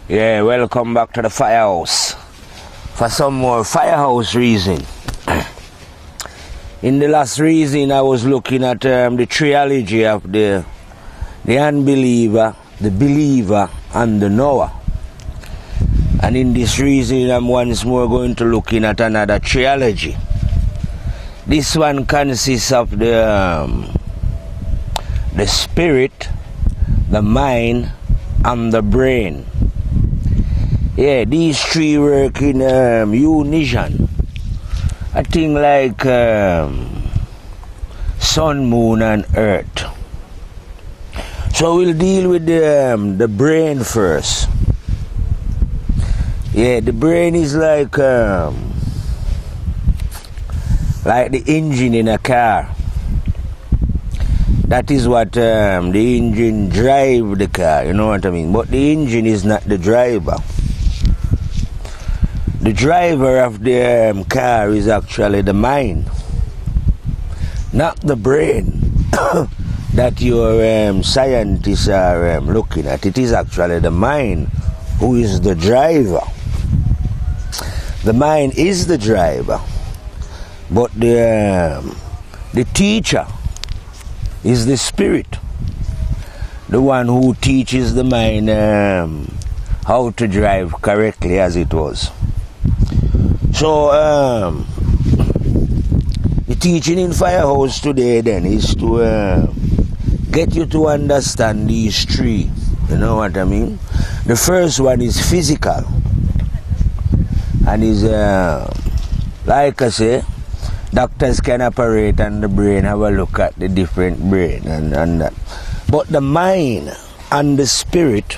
Yeah, welcome back to the firehouse for some more firehouse reason. In the last reason, I was looking at the trilogy of the unbeliever, the believer, and the knower. And in this reason, I'm once more going to looking at another trilogy. This one consists of the spirit, the mind, and the brain. Yeah, these three work in unison. A thing like sun, moon, and earth. So we'll deal with the brain first. Yeah, the brain is like the engine in a car. That is what the engine drive the car, you know what I mean? But the engine is not the driver. The driver of the car is actually the mind, not the brain that your scientists are looking at. It is actually the mind who is the driver. The mind is the driver, but the teacher is the spirit, the one who teaches the mind how to drive correctly, as it was. So the teaching in Firehouse today then is to get you to understand these three. You know what I mean? The first one is physical, and is like I say, doctors can operate on the brain, have a look at the different brain and that. But the mind and the spirit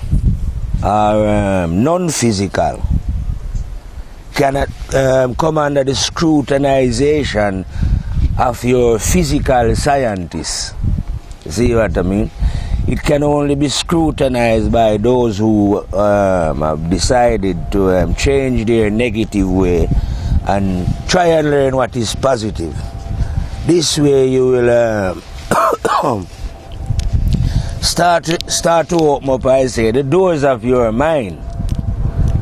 are non-physical, cannot come under the scrutinization of your physical scientists. You see what I mean? It can only be scrutinized by those who have decided to change their negative way and try and learn what is positive. This way you will start to open up, I say, the doors of your mind.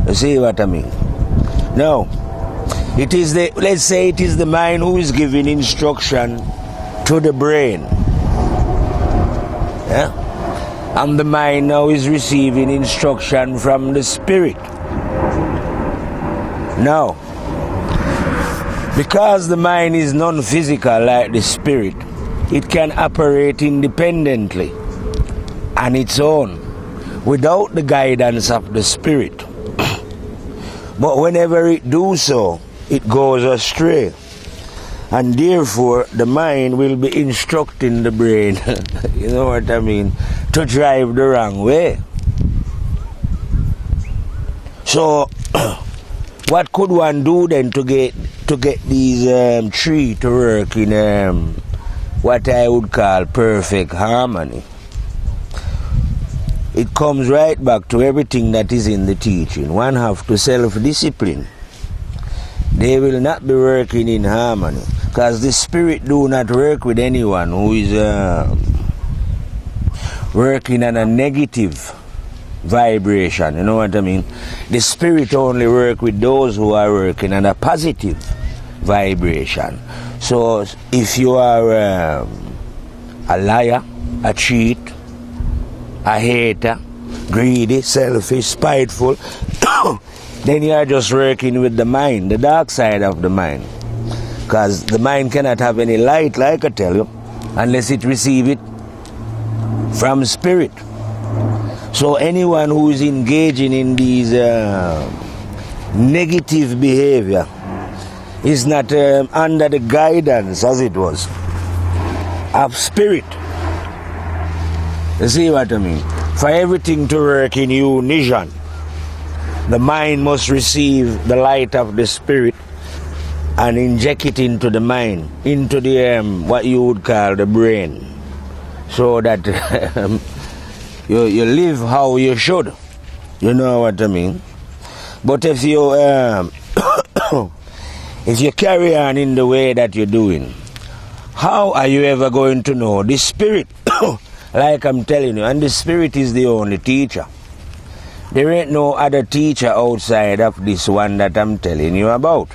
You see what I mean? Now, it is let's say it is the mind who is giving instruction to the brain. Yeah? And the mind now is receiving instruction from the spirit. Now, because the mind is non-physical like the spirit, it can operate independently on its own without the guidance of the spirit. But whenever it do so, it goes astray. And therefore, the mind will be instructing the brain, you know what I mean, to drive the wrong way. So, what could one do then to get these three to work in what I would call perfect harmony? It comes right back to everything that is in the teaching. One have to self-discipline. They will not be working in harmony, because the spirit do not work with anyone who is working on a negative vibration, you know what I mean? The spirit only work with those who are working on a positive vibration. So if you are a liar, a cheat, a hater, greedy, selfish, spiteful, then you are just working with the mind, the dark side of the mind. Because the mind cannot have any light, like I tell you, unless it receive it from spirit. So anyone who is engaging in these negative behavior is not under the guidance, as it was, of spirit. You see what I mean? For everything to work in unison, the mind must receive the light of the spirit and inject it into the mind, into the what you would call the brain, so that you live how you should. You know what I mean? But if you if you carry on in the way that you're doing, how are you ever going to know the spirit? Like I'm telling you, and the spirit is the only teacher. There ain't no other teacher outside of this one that I'm telling you about.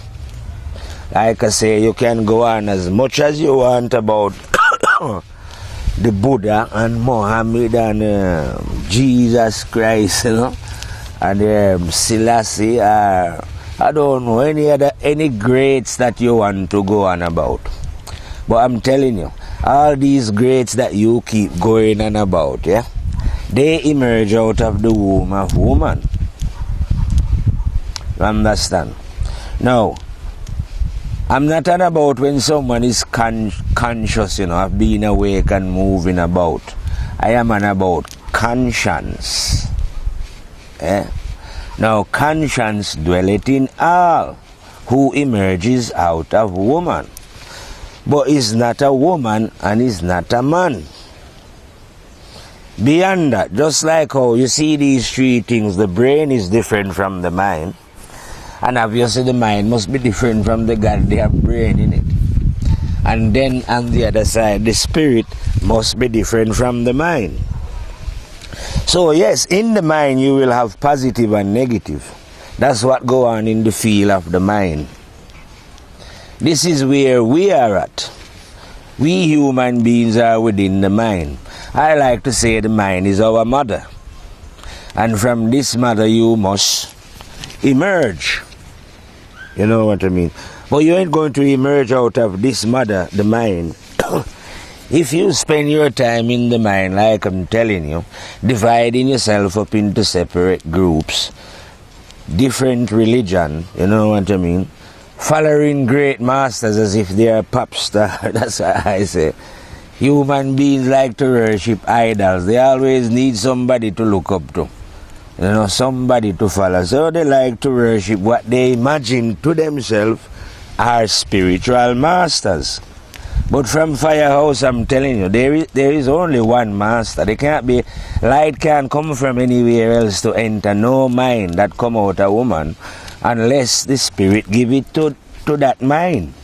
Like I say, you can go on as much as you want about the Buddha and Muhammad and Jesus Christ, you know, and Selassie, I don't know, any greats that you want to go on about. But I'm telling you, all these greats that you keep going on about, yeah, they emerge out of the womb of woman. You understand? Now, I'm not on about when someone is conscious, you know, of being awake and moving about. I am on about conscience. Eh? Now, conscience dwelleth in all who emerges out of woman, but is not a woman and is not a man. Beyond that, just like how you see these three things, the brain is different from the mind. And obviously the mind must be different from the goddamn brain, innit? And then on the other side, the spirit must be different from the mind. So yes, in the mind you will have positive and negative. That's what go on in the field of the mind. This is where we are at. We human beings are within the mind. I like to say the mind is our mother. And from this mother you must emerge. You know what I mean? But you ain't going to emerge out of this mother, the mind. If you spend your time in the mind, like I'm telling you, dividing yourself up into separate groups, different religion, you know what I mean? Following great masters as if they are pop stars, that's what I say. Human beings like to worship idols. They always need somebody to look up to. You know, somebody to follow. So they like to worship what they imagine to themselves are spiritual masters. But from Firehouse, I'm telling you, there is only one master. There can't be, light can't come from anywhere else to enter no mind that come out a woman unless the spirit give it to that mind.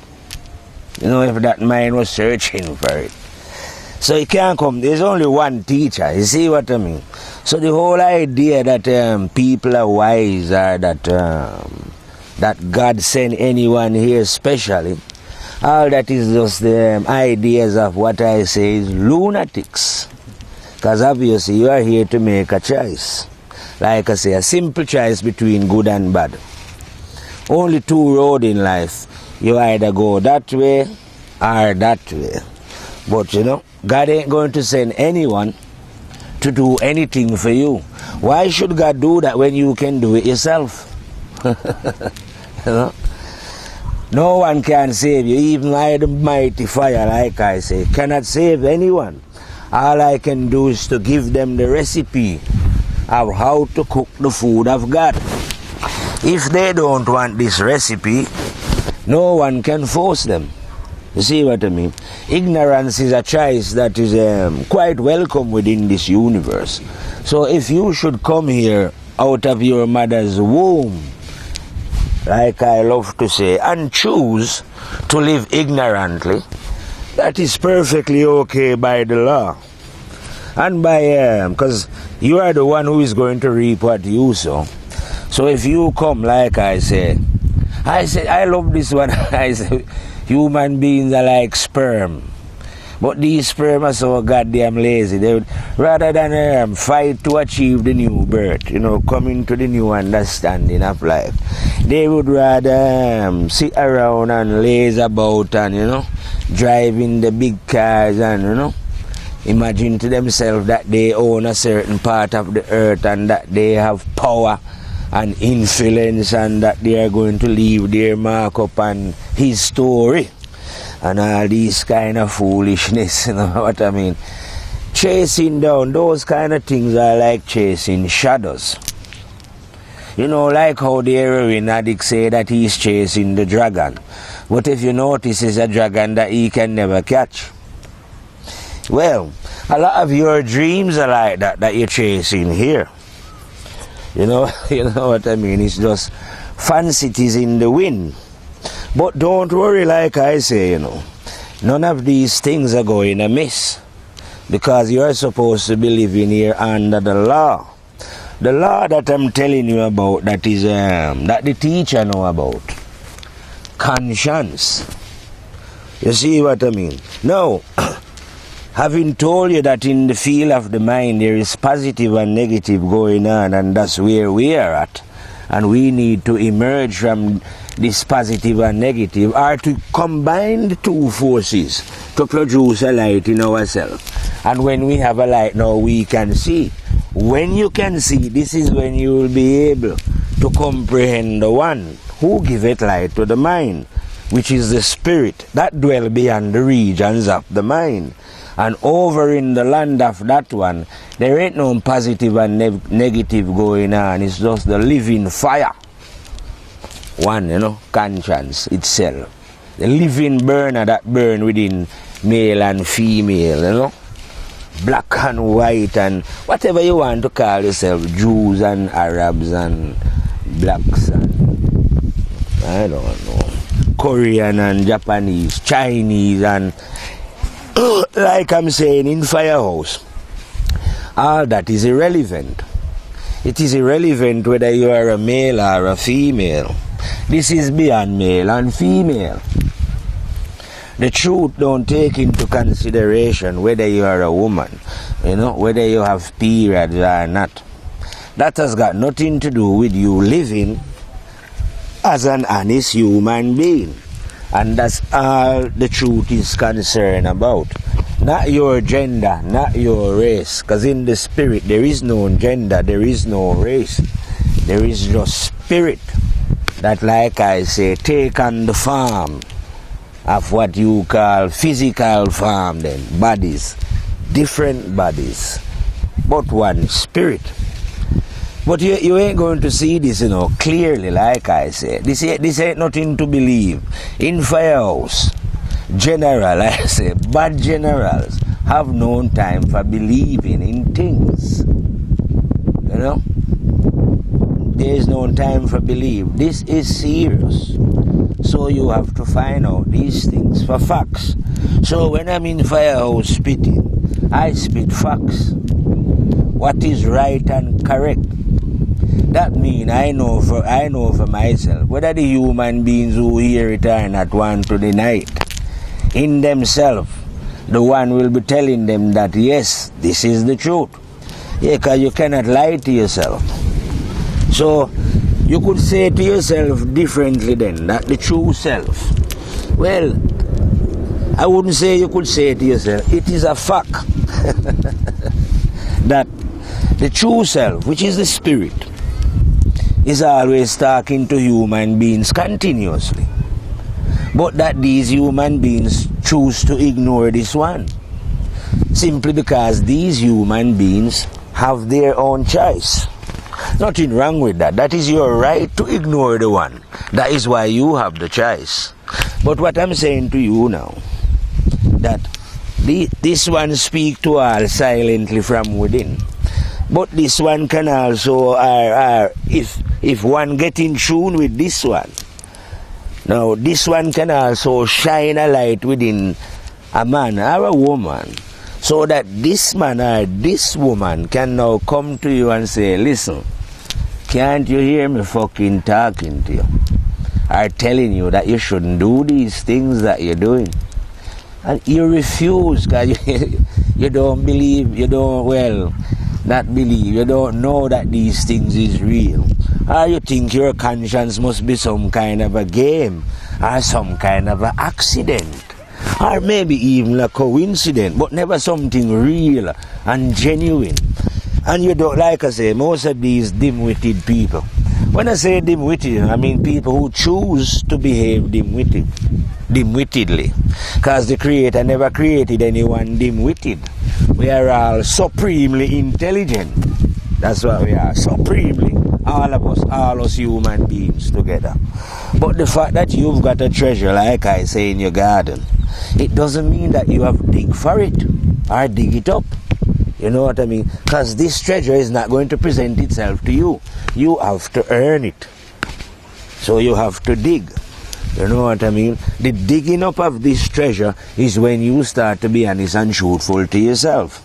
You know, if that mind was searching for it. So it can't come. There's only one teacher. You see what I mean? So the whole idea that people are wise or that God sent anyone here specially, all that is just the ideas of what I say is lunatics. Because obviously you are here to make a choice. Like I say, a simple choice between good and bad. Only two roads in life. You either go that way or that way. But you know, God ain't going to send anyone to do anything for you. Why should God do that when you can do it yourself? You know? No one can save you. Even I, the mighty fire, like I say, cannot save anyone. All I can do is to give them the recipe of how to cook the food of God. If they don't want this recipe, no one can force them. You see what I mean? Ignorance is a choice that is quite welcome within this universe. So if you should come here out of your mother's womb, like I love to say, and choose to live ignorantly, that is perfectly okay by the law. And by, because you are the one who is going to reap what you sow. So if you come, like I say, I love this one, I say, human beings are like sperm. But these sperm are so goddamn lazy. They would, rather than fight to achieve the new birth, you know, come into the new understanding of life, they would rather sit around and laze about and, you know, drive in the big cars and, you know, imagine to themselves that they own a certain part of the earth and that they have power and influence and that they are going to leave their mark up on his story and all these kind of foolishness, you know what I mean? Chasing down, those kind of things are like chasing shadows. You know, like how the heroin addict say that he's chasing the dragon. But if you notice, it's a dragon that he can never catch. Well, a lot of your dreams are like that you're chasing here. You know what I mean? It's just fancies in the wind. But don't worry, like I say, you know, none of these things are going to miss. Because you're supposed to be living here under the law. The law that I'm telling you about, that is that the teacher know about. Conscience. You see what I mean? Now, having told you that in the field of the mind there is positive and negative going on, and that's where we are at, and we need to emerge from this positive and negative, or to combine the two forces to produce a light in ourselves. And when we have a light now, we can see. When you can see, this is when you will be able to comprehend the one who giveth light to the mind, which is the spirit that dwell beyond the regions of the mind. And over in the land of that one, there ain't no positive and negative going on. It's just the living fire. One, conscience itself. The living burner that burn within male and female, black and white and whatever you want to call yourself, Jews and Arabs and blacks and I don't know, Korean and Japanese, Chinese and like I'm saying in Firehouse, all that is irrelevant. It is irrelevant whether you are a male or a female. This is beyond male and female. The truth don't take into consideration whether you are a woman, whether you have periods or not. That has got nothing to do with you living as an honest human being. And that's all the truth is concerned about. Not your gender, not your race. Because in the spirit there is no gender, there is no race. There is just spirit that, like I say, take on the form of what you call physical form then. Bodies. Different bodies. But one spirit. But you ain't going to see this, clearly, like I say. This ain't nothing to believe. In Firehouse, general, I say, bad generals have no time for believing in things. There is no time for belief. This is serious. So you have to find out these things for facts. So when I'm in Firehouse spitting, I spit facts. What is right and correct. That means I know for myself, whether the human beings who hear it or not want to deny it, in themselves, the one will be telling them that yes, this is the truth. Yeah, because you cannot lie to yourself. So you could say to yourself differently then, that the true self. Well, I wouldn't say you could say to yourself, it is a fact that the true self, which is the spirit, is always talking to human beings continuously. But that these human beings choose to ignore this one. Simply because these human beings have their own choice. Nothing wrong with that. That is your right to ignore the one. That is why you have the choice. But what I'm saying to you now, that this one speak to all silently from within. But this one can also, if one get in tune with this one, now this one can also shine a light within a man or a woman, so that this man or this woman can now come to you and say, listen, can't you hear me fucking talking to you? Or telling you that you shouldn't do these things that you're doing. And you refuse because you don't believe, you don't know that these things is real. Or you think your conscience must be some kind of a game or some kind of an accident. Or maybe even a coincidence, but never something real and genuine. And you don't, like I say, most of these dim-witted people. When I say dim-witted, I mean people who choose to behave dim-wittedly. Because the Creator never created anyone dim-witted. We are all supremely intelligent. That's what we are, supremely. All of us, all us human beings together. But the fact that you've got a treasure, like I say, in your garden, it doesn't mean that you have to dig for it or dig it up. You know what I mean? Because this treasure is not going to present itself to you. You have to earn it. So you have to dig. You know what I mean? The digging up of this treasure is when you start to be honest and truthful to yourself.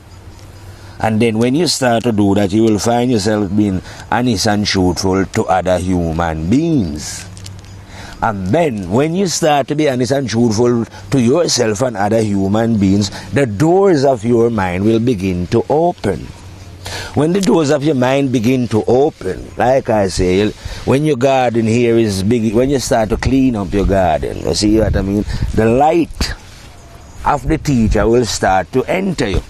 And then when you start to do that, you will find yourself being honest and truthful to other human beings. And then when you start to be honest and truthful to yourself and other human beings, the doors of your mind will begin to open. When the doors of your mind begin to open, like I say, when your garden here is big, when you start to clean up your garden, you see what I mean? The light of the teacher will start to enter you.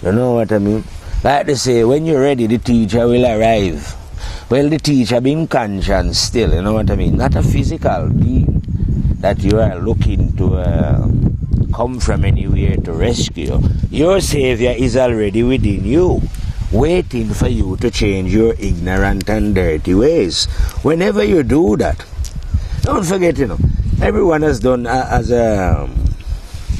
You know what I mean? Like they say, when you're ready, the teacher will arrive. Well, the teacher being conscious still, you know what I mean? Not a physical being that you are looking to come from anywhere to rescue. Your Savior is already within you, waiting for you to change your ignorant and dirty ways. Whenever you do that, don't forget, everyone has done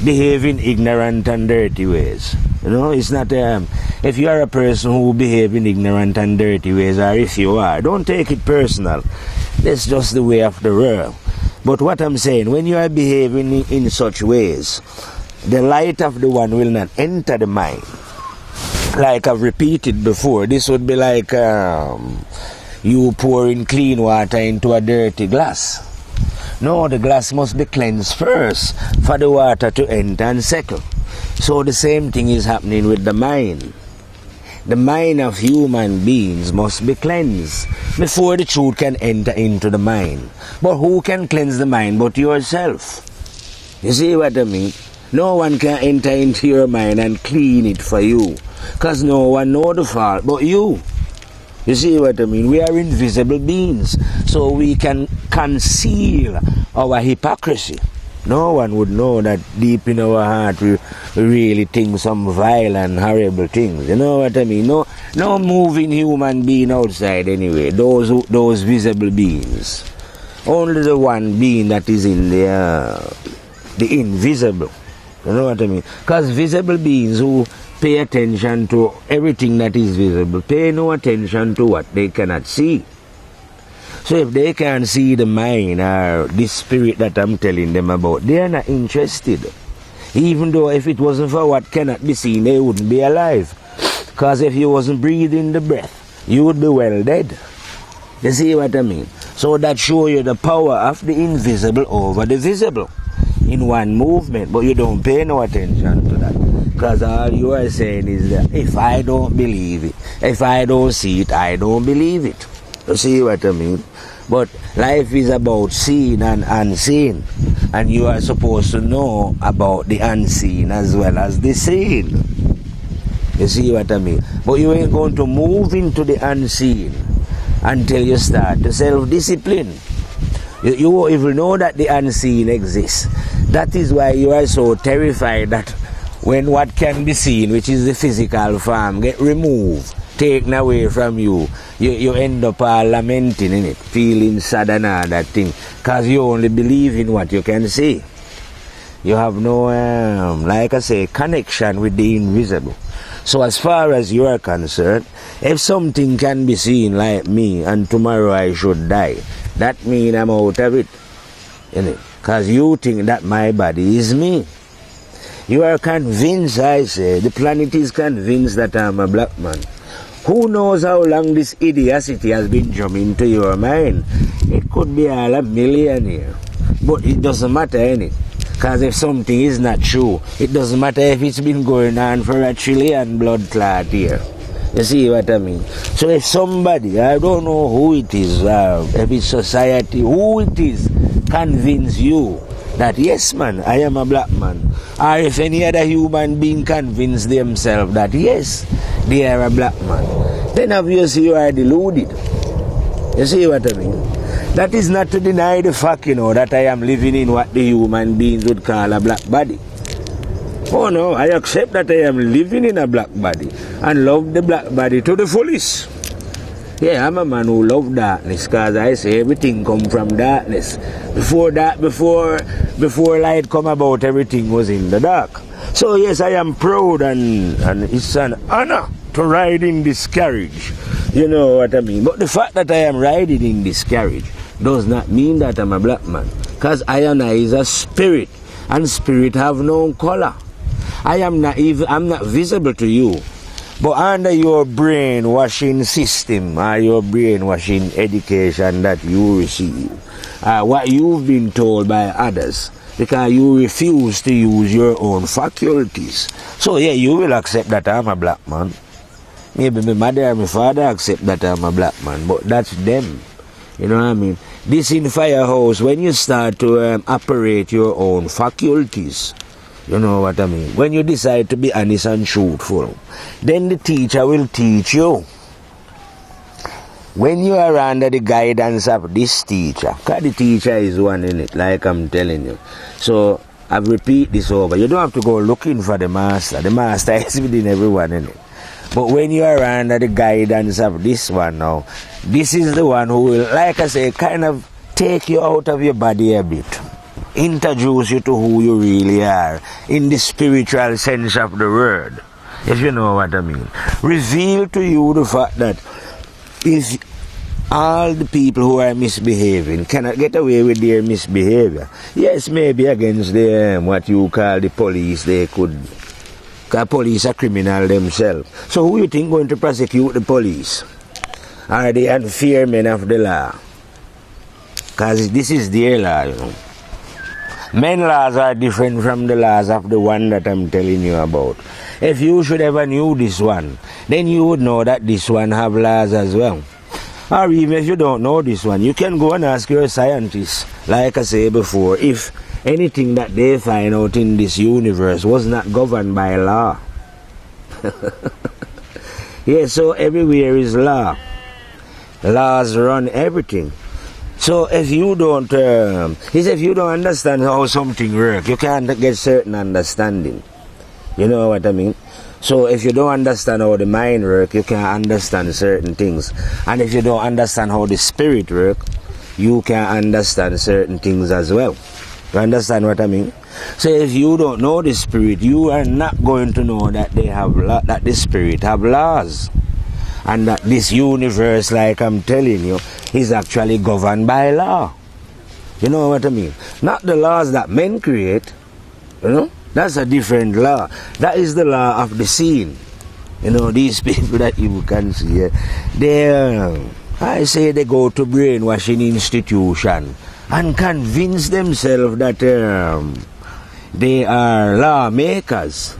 behave in ignorant and dirty ways. It's not, if you are a person who behave in ignorant and dirty ways, or if you are, don't take it personal. That's just the way of the world. But what I'm saying, when you are behaving in such ways, the light of the one will not enter the mind. Like I've repeated before, this would be like you pouring clean water into a dirty glass. No, the glass must be cleansed first for the water to enter and settle. So the same thing is happening with the mind. The mind of human beings must be cleansed before the truth can enter into the mind. But who can cleanse the mind but yourself? You see what I mean? No one can enter into your mind and clean it for you, because no one knows the fault but you. You see what I mean? We are invisible beings, so we can conceal our hypocrisy. No one would know that deep in our heart we really think some vile and horrible things. You know what I mean? No moving human being outside anyway. Those visible beings. Only the one being that is in the invisible. You know what I mean? Because visible beings who pay attention to everything that is visible pay no attention to what they cannot see. So if they can't see the mind or the spirit that I'm telling them about, they are not interested. Even though if it wasn't for what cannot be seen, they wouldn't be alive. Because if you wasn't breathing the breath, you would be well dead. You see what I mean? So that shows you the power of the invisible over the visible in one movement, but you don't pay no attention to that. Because all you are saying is that if I don't believe it, if I don't see it, I don't believe it. You see what I mean? But life is about seeing and unseen, and you are supposed to know about the unseen as well as the seen. You see what I mean? But you ain't going to move into the unseen until you start to self-discipline. You won't even know that the unseen exists. That is why you are so terrified that when what can be seen, which is the physical form, get removed, taken away from you, you end up lamenting in it, feeling sad and all that thing, because you only believe in what you can see. You have no, like I say, connection with the invisible. So as far as you are concerned, if something can be seen like me and tomorrow I should die, that means I'm out of it. Because you think that my body is me. You are convinced, I say, the planet is convinced that I'm a black man. Who knows how long this idiocy has been drumming into your mind? It could be all a million years. But it doesn't matter any. Because if something is not true, it doesn't matter if it's been going on for a trillion blood clot years. You see what I mean? So if somebody, I don't know who it is, if it's society, who it is, convince you that yes man, I am a black man, or if any other human being convince themselves that yes, they are a black man, then obviously you are deluded. You see what I mean? That is not to deny the fact, that I am living in what the human beings would call a black body. Oh no, I accept that I am living in a black body and love the black body to the fullest. Yeah, I'm a man who loves darkness, because I say everything come from darkness. Before light come about, everything was in the dark. So yes, I am proud and it's an honor to ride in this carriage. You know what I mean? But the fact that I am riding in this carriage does not mean that I'm a black man. Because I is a spirit, and spirit have no color. I'm not visible to you, But under your brainwashing system or your brainwashing education that you receive, what you've been told by others, because you refuse to use your own faculties. So yeah, you will accept that I'm a black man. Maybe my mother and my father accept that I'm a black man, but that's them. You know what I mean? This in Firehouse, when you start to operate your own faculties, you know what I mean? When you decide to be honest and truthful, then the teacher will teach you. When you are under the guidance of this teacher, because the teacher is one in it, like I'm telling you. So, I repeat this over. You don't have to go looking for the master. The master is within everyone in it. But when you are under the guidance of this one now, this is the one who will, like I say, kind of take you out of your body a bit. Introduce you to who you really are in the spiritual sense of the word, if you know what I mean. Reveal to you the fact that if all the people who are misbehaving cannot get away with their misbehavior, yes, maybe against the what you call the police, they could, because police are criminal themselves. So who you think going to prosecute the police? Are they unfair men of the law? Because this is their law, you know. Men laws are different from the laws of the one that I'm telling you about. If you should ever knew this one, then you would know that this one have laws as well. Or even if you don't know this one, you can go and ask your scientists, like I said before, if anything that they find out in this universe was not governed by law. Yeah, so everywhere is law. Laws run everything. So if you don't, if you don't understand how something works, you can't get certain understanding. You know what I mean? So if you don't understand how the mind works, you can't understand certain things. And if you don't understand how the spirit works, you can't understand certain things as well. You understand what I mean? So if you don't know the spirit, you are not going to know that they have that the spirit have laws. And that this universe, like I'm telling you, is actually governed by law. You know what I mean? Not the laws that men create, you know? That's a different law. That is the law of the scene. You know, these people that you can see, I say they go to brainwashing institution and convince themselves that they are lawmakers,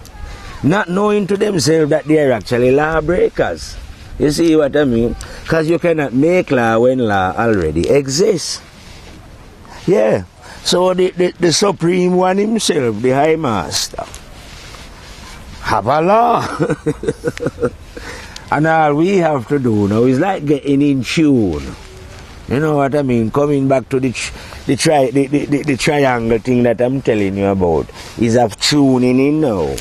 not knowing to themselves that they are actually lawbreakers. You see what I mean? Because you cannot make law when law already exists. Yeah. So the Supreme One himself, the High Master, have a law. And all we have to do now is like getting in tune. You know what I mean? Coming back to the triangle thing that I'm telling you about, is of tuning in now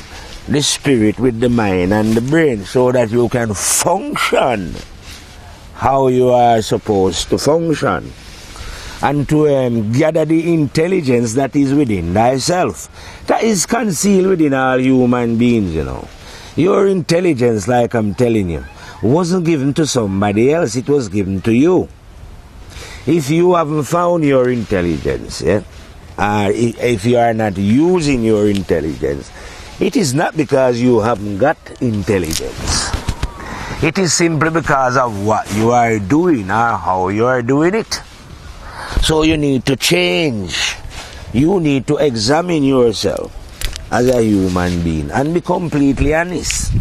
the spirit with the mind and the brain, so that you can function how you are supposed to function, and to gather the intelligence that is within thyself, that is concealed within all human beings, you know. Your intelligence, like I'm telling you, wasn't given to somebody else, it was given to you. If you haven't found your intelligence, if you are not using your intelligence, it is not because you haven't got intelligence. It is simply because of what you are doing or how you are doing it. So you need to change. You need to examine yourself as a human being and be completely honest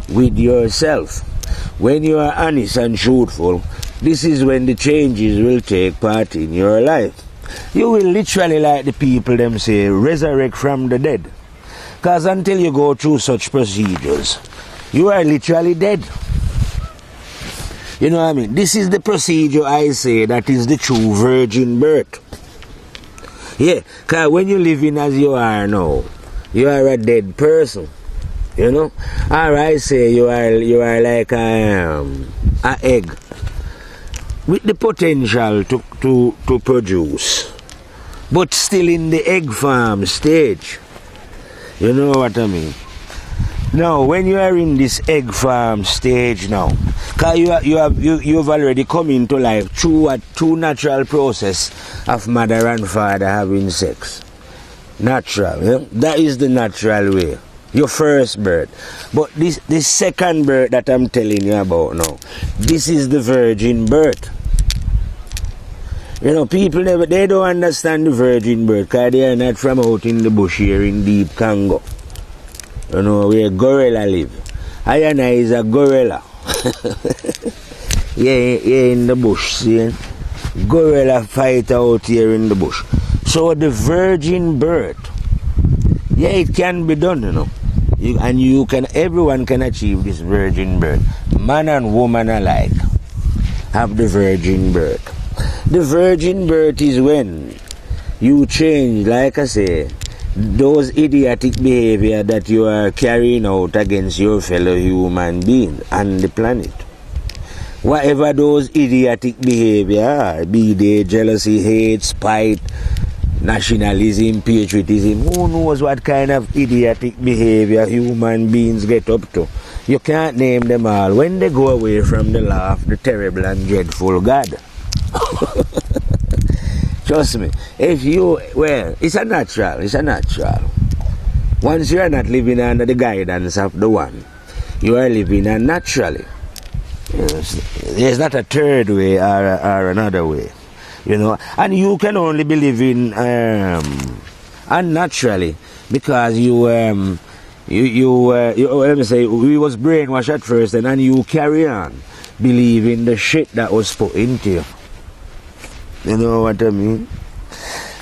with yourself. When you are honest and truthful, this is when the changes will take part in your life. You will literally, like the people them say, resurrect from the dead. Because until you go through such procedures, you are literally dead. You know what I mean? This is the procedure I say that is the true virgin birth. Yeah, because when you live in as you are now, you are a dead person. You know? Or I say you are like an egg with the potential to produce, but still in the egg farm stage. You know what I mean? Now, when you are in this egg farm stage now, because you've already come into life through a true natural process of mother and father having sex. Natural, yeah? That is the natural way. Your first birth. But this second birth that I'm telling you about now, this is the virgin birth. You know, people they don't understand the virgin birth because they are not from out in the bush here in deep Congo. You know, where gorilla live. Ayana is a gorilla. yeah, in the bush, see? Gorilla fight out here in the bush. So the virgin birth, yeah, it can be done, you know. Everyone can achieve this virgin birth. Man and woman alike have the virgin birth. The virgin birth is when you change, like I say, those idiotic behavior that you are carrying out against your fellow human being and the planet. Whatever those idiotic behavior are, be they jealousy, hate, spite, nationalism, patriotism, who knows what kind of idiotic behavior human beings get up to. You can't name them all when they go away from the law of the terrible and dreadful God. Trust me, it's a natural. Once you are not living under the guidance of the one, you are living unnaturally. There's not a third way or another way, you know. And you can only be living unnaturally because we was brainwashed at first, and then you carry on believing the shit that was put into you. You know what I mean?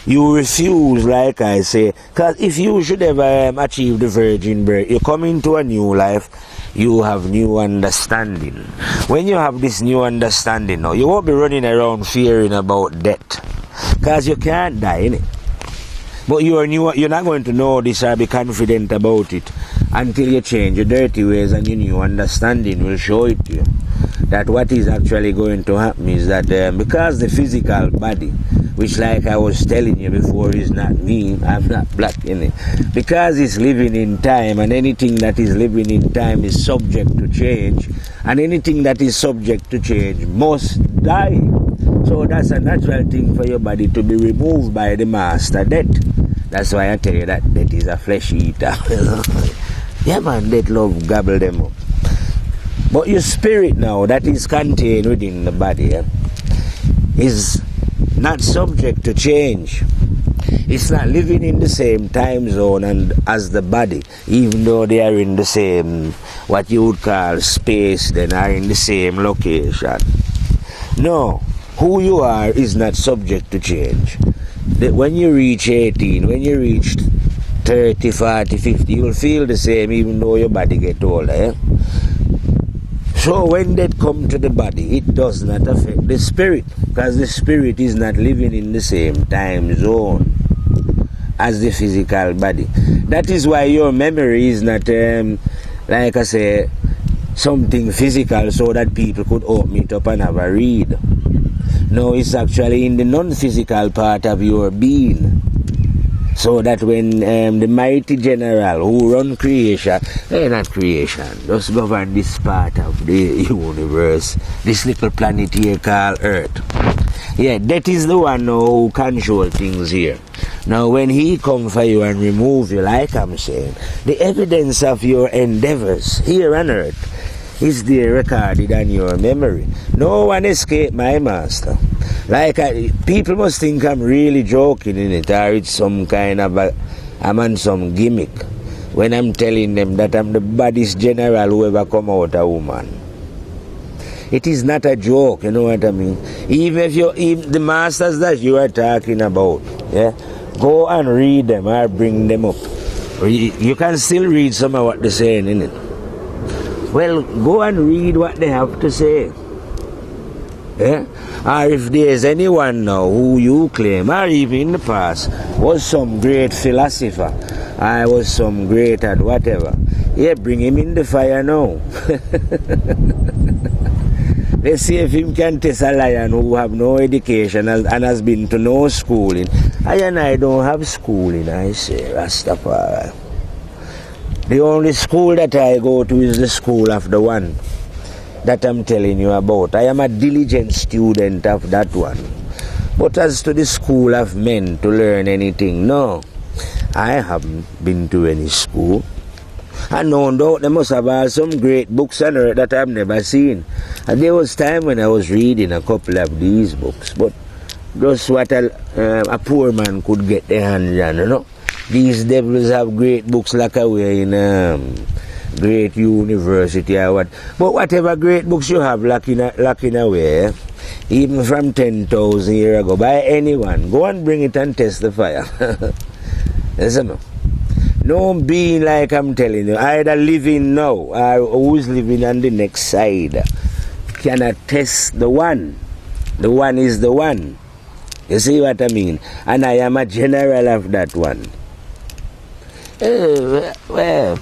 You refuse, like I say, because if you should ever achieve the virgin birth, you come into a new life, you have new understanding. When you have this new understanding now, you won't be running around fearing about death, because you can't die, innit? But you're not going to know this or be confident about it until you change your dirty ways, and your new understanding will show it to you. That what is actually going to happen is that because the physical body, which like I was telling you before is not me, I'm not black in it, because it's living in time, and anything that is living in time is subject to change, and anything that is subject to change must die. So that's a natural thing for your body to be removed by the master death. That's why I tell you that death is a flesh eater. Yeah man, death love gobble them up. But your spirit now, that is contained within the body, is not subject to change. It's not living in the same time zone as the body, even though they are in the same, what you would call space, then are in the same location. No, who you are is not subject to change. When you reach 18, when you reach 30, 40, 50, you'll feel the same even though your body get older. So when that come to the body, it does not affect the spirit, because the spirit is not living in the same time zone as the physical body. That is why your memory is not, like I say, something physical so that people could open it up and have a read. No, it's actually in the non-physical part of your being. So that when the mighty general who run creation, not creation, just govern this part of the universe, this little planet here called Earth. Yeah, that is the one now who control things here. Now when he come for you and remove you, like I'm saying, the evidence of your endeavors here on Earth is there recorded on your memory. No one escaped my master. Like people must think I'm really joking in it, or it's some kind of I'm on some gimmick when I'm telling them that I'm the baddest general who ever come out a woman. It is not a joke, you know what I mean? Even the masters that you are talking about, yeah, go and read them or bring them up. You can still read some of what they're saying, innit? Well, go and read what they have to say. Yeah? Or if there's anyone now who you claim, or even in the past, was some great philosopher, I was some great at whatever, yeah, bring him in the fire now. Let's see if him can test a lion who have no education and has been to no schooling. I don't have schooling, I say, Rastafari. The only school that I go to is the school of the one that I'm telling you about. I am a diligent student of that one. But as to the school of men to learn anything, no. I haven't been to any school. And no doubt they must have had some great books on earth that I've never seen. And there was time when I was reading a couple of these books, but just what a poor man could get their hands on, you know. These devils have great books locked away in great university or what. But whatever great books you have locking away, even from 10,000 years ago, by anyone, go and bring it and test the fire. Listen, no being like I'm telling you, either living now or who's living on the next side, cannot test the one. The one is the one. You see what I mean? And I am a general of that one. Well,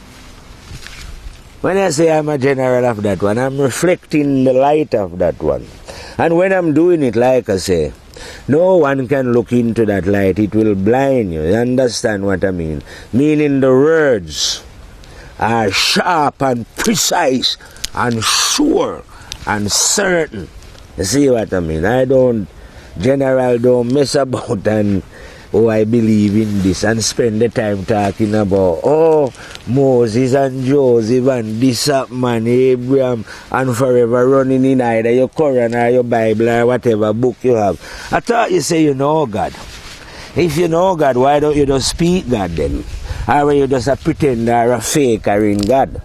when I say I'm a general of that one, I'm reflecting the light of that one. And when I'm doing it, like I say, no one can look into that light. It will blind you. You understand what I mean? Meaning the words are sharp and precise and sure and certain. You see what I mean? General don't mess about and I believe in this and spend the time talking about Moses and Joseph and this man Abraham and forever running in either your Quran or your Bible or whatever book you have. I thought you say you know God. If you know God, why don't you just speak God then? Or are you just a pretender or a faker in God?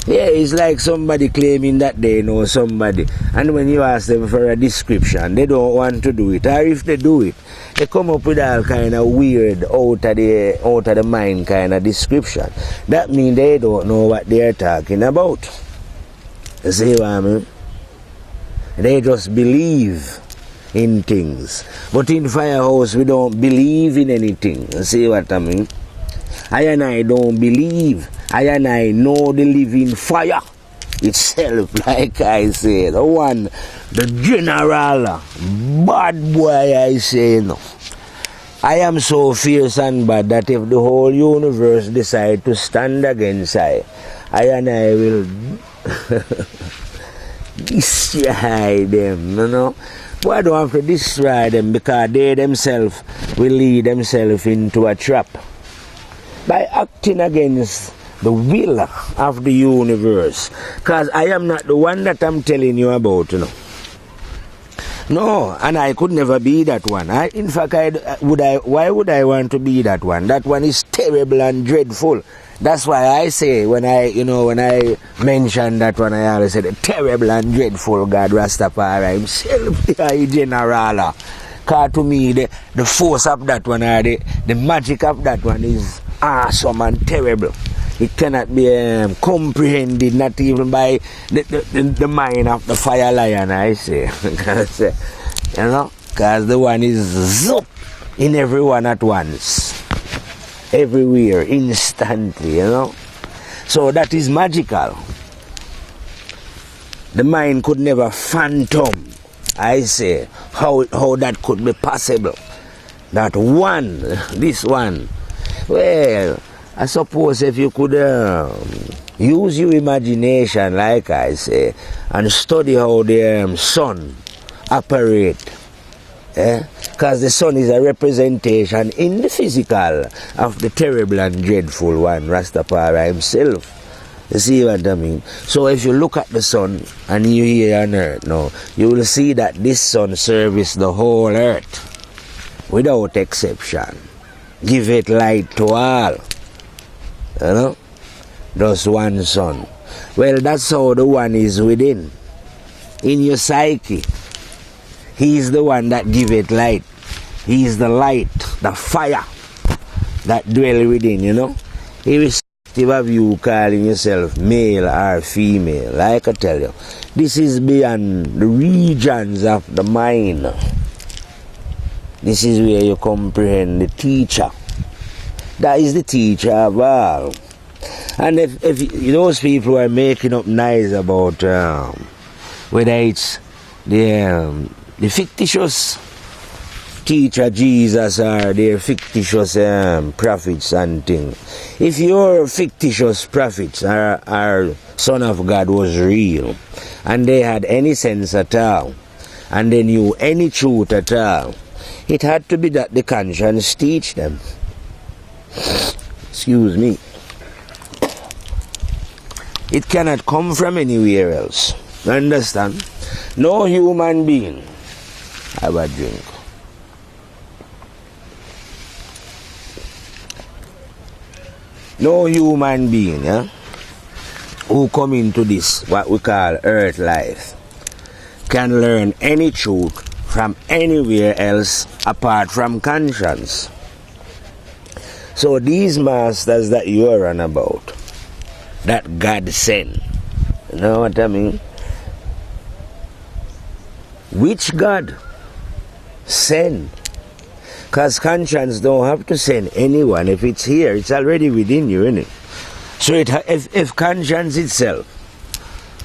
Yeah, it's like somebody claiming that they know somebody, and when you ask them for a description, they don't want to do it. Or if they do it, they come up with all kind of weird, out of the mind kind of description. That means they don't know what they're talking about. You see what I mean? They just believe in things. But in Firehouse, we don't believe in anything. You see what I mean? I and I don't believe. I and I know the living fire itself, like I say. The one, the general, bad boy, I say. No. I am so fierce and bad that if the whole universe decide to stand against I and I will destroy them, you know. But I don't have to destroy them because they themselves will lead themselves into a trap. By acting against the will of the universe. Because I am not the one that I'm telling you about, you know. No, and I could never be that one. In fact, why would I want to be that one? That one is terrible and dreadful. That's why I say, when I mention that one, I always say, the terrible and dreadful God Rastafari himself, the general. Because to me, the force of that one, or the magic of that one is awesome and terrible. It cannot be comprehended, not even by the mind of the fire lion, I say. Because, because the one is zoop in everyone at once. Everywhere, instantly, So that is magical. The mind could never phantom, I say, how that could be possible. That one, this one, well, I suppose if you could use your imagination, like I say, and study how the sun operates, because the sun is a representation in the physical of the terrible and dreadful one, Rastafari himself. You see what I mean? So if you look at the sun and you here on earth now, you will see that this sun serves the whole earth without exception. Give it light to all. Just one sun. Well, that's how the one is within. In your psyche. He is the one that give it light. He is the light, the fire that dwell within, Irrespective of you calling yourself male or female, like I tell you, this is beyond the regions of the mind. This is where you comprehend the teacher. That is the teacher of all. And if those people who are making up noise about whether it's the fictitious teacher Jesus or their fictitious prophets and things, if your fictitious prophets or Son of God was real and they had any sense at all and they knew any truth at all, it had to be that the conscience teach them. Excuse me. It cannot come from anywhere else. Understand? No human being. Have a drink. No human being, yeah, who come into this, what we call earth life, can learn any truth from anywhere else apart from conscience. So these masters that you are on about, that God sent, you know what I mean? Which God send? Because conscience don't have to send anyone. If it's here, it's already within you, isn't it? So if conscience itself,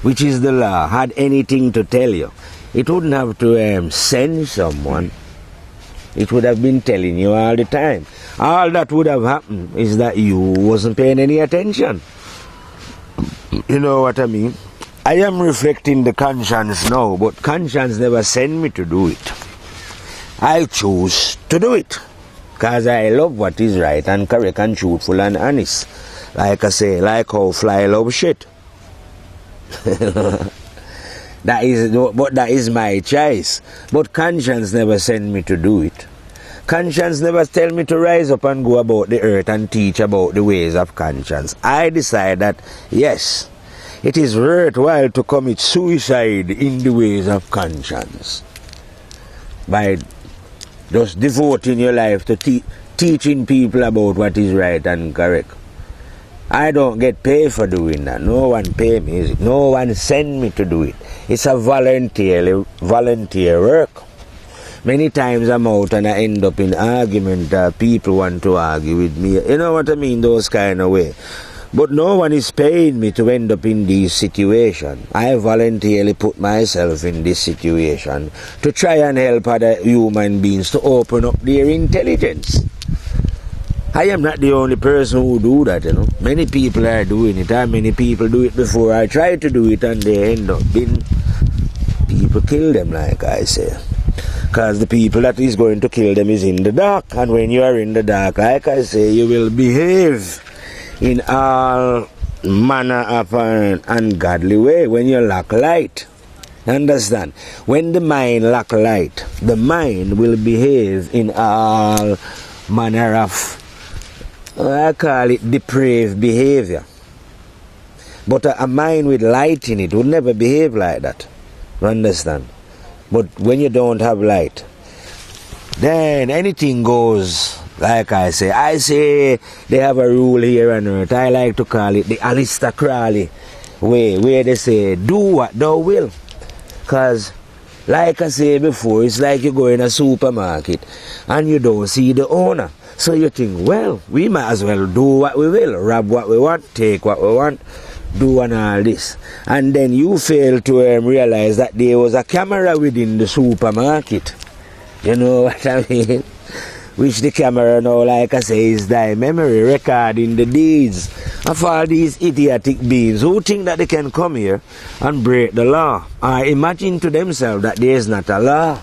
which is the law, had anything to tell you, it wouldn't have to send someone. It would have been telling you all the time. All that would have happened is that you wasn't paying any attention. You know what I mean? I am reflecting the conscience now, but conscience never sent me to do it. I choose to do it because I love what is right and correct and truthful and honest. Like I say, like how fly love shit. That is my choice. But conscience never sent me to do it. Conscience never tell me to rise up and go about the earth and teach about the ways of conscience. I decide that, yes, it is worthwhile to commit suicide in the ways of conscience by just devoting your life to teaching people about what is right and correct. I don't get paid for doing that. No one pay me. No one send me to do it. It's a volunteer work. Many times I'm out and I end up in argument. People want to argue with me. You know what I mean? Those kind of way. But no one is paying me to end up in this situation. I voluntarily put myself in this situation to try and help other human beings to open up their intelligence. I am not the only person who do that, you know. Many people are doing it, and many people do it before I try to do it, and they end up being... People kill them, like I say. Because the people that is going to kill them is in the dark. And when you are in the dark, like I say, you will behave in all manner of an ungodly way when you lack light. Understand? When the mind lack light, the mind will behave in all manner of, I call it depraved behavior. But a mind with light in it will never behave like that. Understand? But when you don't have light, then anything goes. Like I say they have a rule here on earth. I like to call it the aristocracy way, where they say, do what thou will. Because, like I say before, it's like you go in a supermarket and you don't see the owner. So you think, well, we might as well do what we will, rob what we want, take what we want, do and all this. And then you fail to realize that there was a camera within the supermarket. You know what I mean? Which the camera now, like I say, is thy memory recording the deeds of all these idiotic beings who think that they can come here and break the law, or imagine to themselves that there is not a law.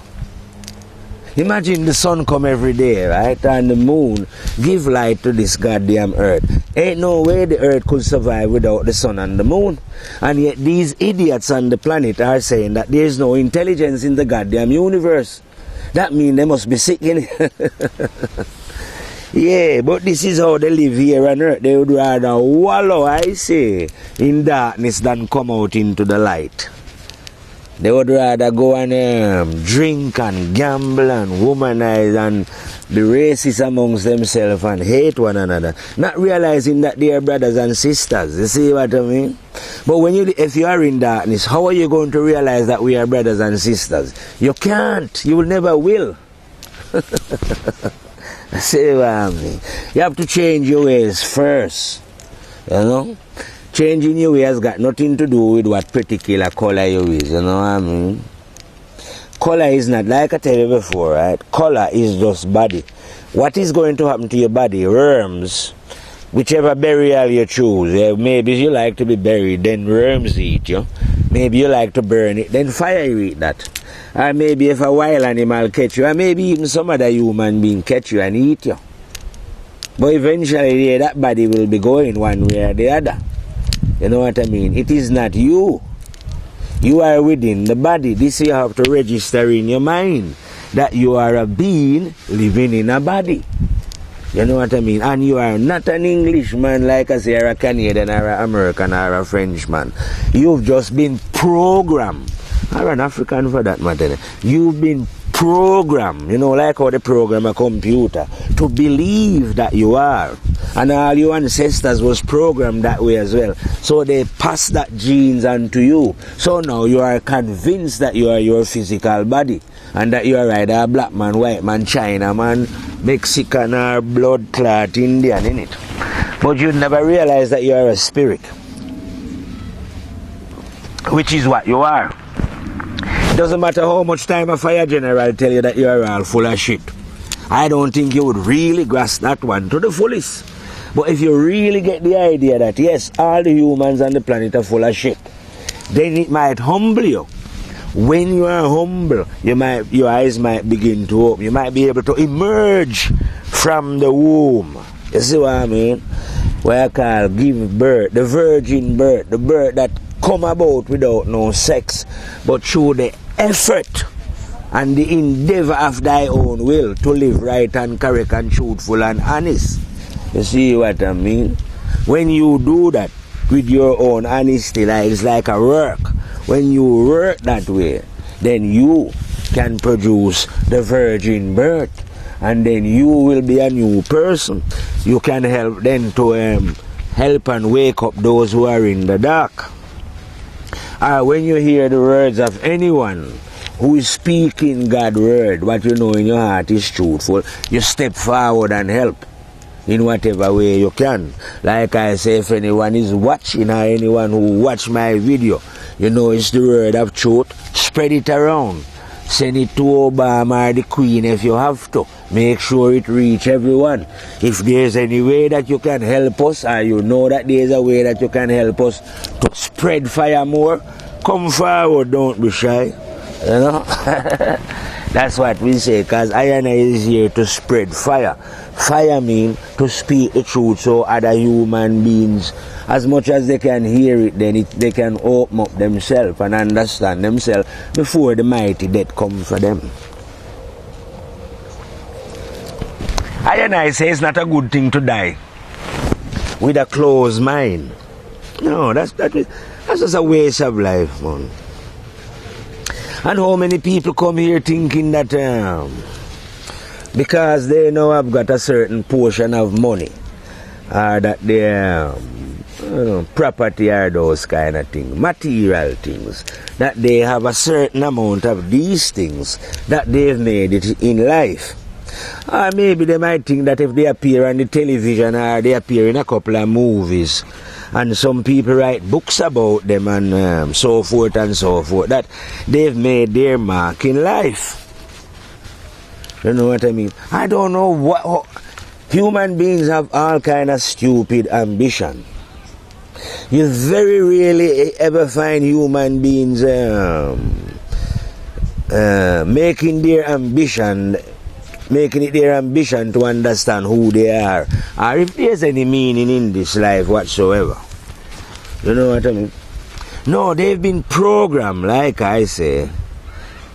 Imagine the sun come every day, right, and the moon give light to this goddamn earth. Ain't no way the earth could survive without the sun and the moon. And yet these idiots on the planet are saying that there is no intelligence in the goddamn universe. That means they must be sick, innit? Yeah, but this is how they live here on earth. They would rather wallow, I say, in darkness than come out into the light. They would rather go and drink and gamble and womanize and be racist amongst themselves and hate one another, not realizing that they are brothers and sisters. You see what I mean? But if you are in darkness, how are you going to realize that we are brothers and sisters? You can't. You will never will. See what I mean? You have to change your ways first. You know? Changing your way has got nothing to do with what particular color you is, you know what I mean? Color is not, like I tell you before, right? Color is just body. What is going to happen to your body? Worms. Whichever burial you choose. Maybe you like to be buried, then worms eat you. Maybe you like to burn it, then fire eat that. Or maybe if a wild animal catch you, or maybe even some other human being catch you and eat you. But eventually that body will be going one way or the other. You know what I mean? It is not you. You are within the body. This you have to register in your mind, that you are a being living in a body. You know what I mean? And you are not an Englishman like I say, or a Canadian, or an American, or a Frenchman. You've just been programmed, or an African for that matter. You've been programmed, you know, like how they program a computer, to believe that you are. And all your ancestors was programmed that way as well. So they pass that genes on to you. So now you are convinced that you are your physical body, and that you are either a black man, white man, China man, Mexican, or blood clot Indian, innit? But you never realize that you are a spirit, which is what you are. It doesn't matter how much time a fire general tell you that you are all full of shit. I don't think you would really grasp that one to the fullest. But if you really get the idea that yes, all the humans on the planet are full of shit, then it might humble you. When you are humble, your eyes might begin to open. You might be able to emerge from the womb. You see what I mean? What I call give birth, the virgin birth, the birth that come about without no sex, but through the effort and the endeavor of thy own will to live right and correct and truthful and honest. You see what I mean? When you do that with your own honesty, it's like a work. When you work that way, then you can produce the virgin birth, and then you will be a new person. You can help then to help and wake up those who are in the dark. When you hear the words of anyone who is speaking God's word, what you know in your heart is truthful, you step forward and help in whatever way you can. Like I say, if anyone is watching, or anyone who watch my video, you know it's the word of truth, spread it around. Send it to Obama or the Queen if you have to. Make sure it reach everyone. If there's any way that you can help us, or you know that there's a way that you can help us to spread fire more, come forward, don't be shy. You know? That's what we say, because Ayana is here to spread fire. Fire means to speak the truth so other human beings, as much as they can hear it, then they can open up themselves and understand themselves before the mighty death comes for them. I say it's not a good thing to die with a closed mind. No, that's just a waste of life, man. And how many people come here thinking that because they know I've got a certain portion of money, or that they property or those kind of things, material things, that they have a certain amount of these things, that they've made it in life. Or maybe they might think that if they appear on the television, or they appear in a couple of movies, and some people write books about them and so forth and so forth, that they've made their mark in life. You know what I mean? I don't know what human beings have all kind of stupid ambition. You very rarely ever find human beings making it their ambition to understand who they are, or if there's any meaning in this life whatsoever. You know what I mean? No, they've been programmed, like I say,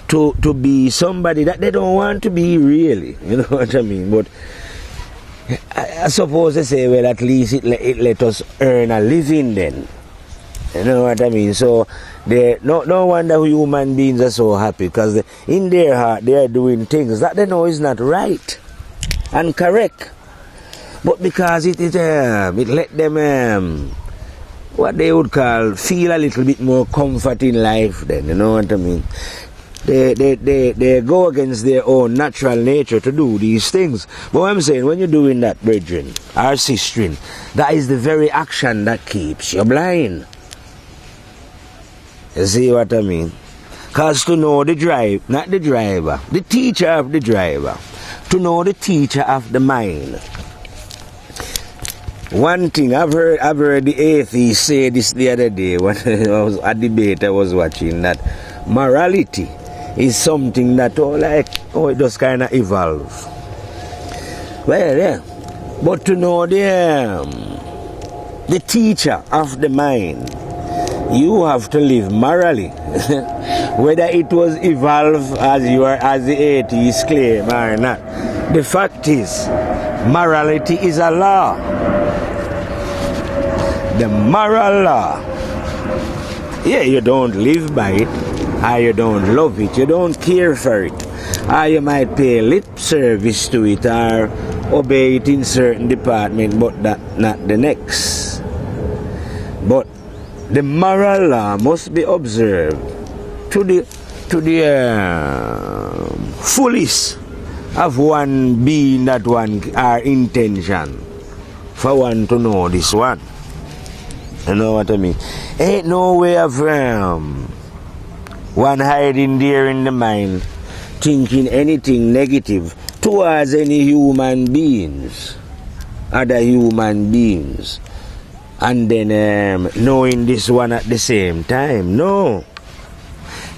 to be somebody that they don't want to be really. You know what I mean? But I suppose they say, well, at least it let us earn a living then. You know what I mean? So no wonder human beings are so happy, because in their heart they are doing things that they know is not right and correct. But because it let them what they would call feel a little bit more comfort in life then, you know what I mean? They go against their own natural nature to do these things. But what I'm saying, when you're doing that, brethren, or sistren, that is the very action that keeps you blind. You see what I mean? Because to know the drive, not the driver, the teacher of the driver, to know the teacher of the mind. One thing I've heard the atheist say this the other day when I was a debate I was watching, that morality is something that it just kind of evolve. Well, yeah. But to know the teacher of the mind, you have to live morally. Whether it was evolved as the atheists claim or not. The fact is, morality is a law. The moral law. Yeah, you don't live by it, or you don't love it, you don't care for it, or you might pay lip service to it or obey it in certain department, but not the next. But the moral law must be observed to the fullest of one being that one our intention for one to know this one. You know what I mean? Ain't no way of one hiding there in the mind thinking anything negative towards any human beings, other human beings, and then knowing this one at the same time. No.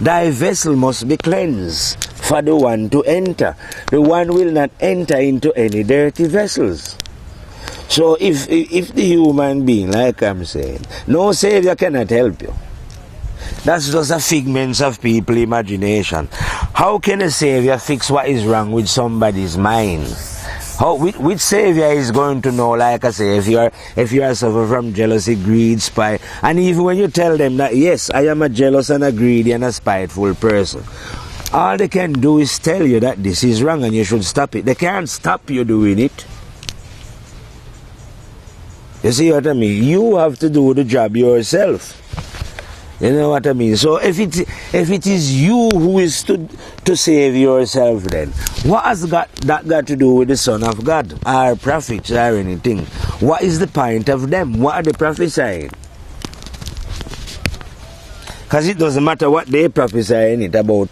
Thy vessel must be cleansed for the one to enter. The one will not enter into any dirty vessels. So if the human being, like I'm saying, no Savior cannot help you. That's just a figment of people's imagination. How can a Savior fix what is wrong with somebody's mind? Which Savior is going to know, like I say, if you are suffering from jealousy, greed, spite, and even when you tell them that, yes, I am a jealous and a greedy and a spiteful person, all they can do is tell you that this is wrong and you should stop it. They can't stop you doing it. You see what I mean? You have to do the job yourself. You know what I mean? So if it is you who is to save yourself, then what has that got to do with the Son of God or prophets or anything? What is the point of them? What are they prophesying? Because it doesn't matter what they prophesy in it about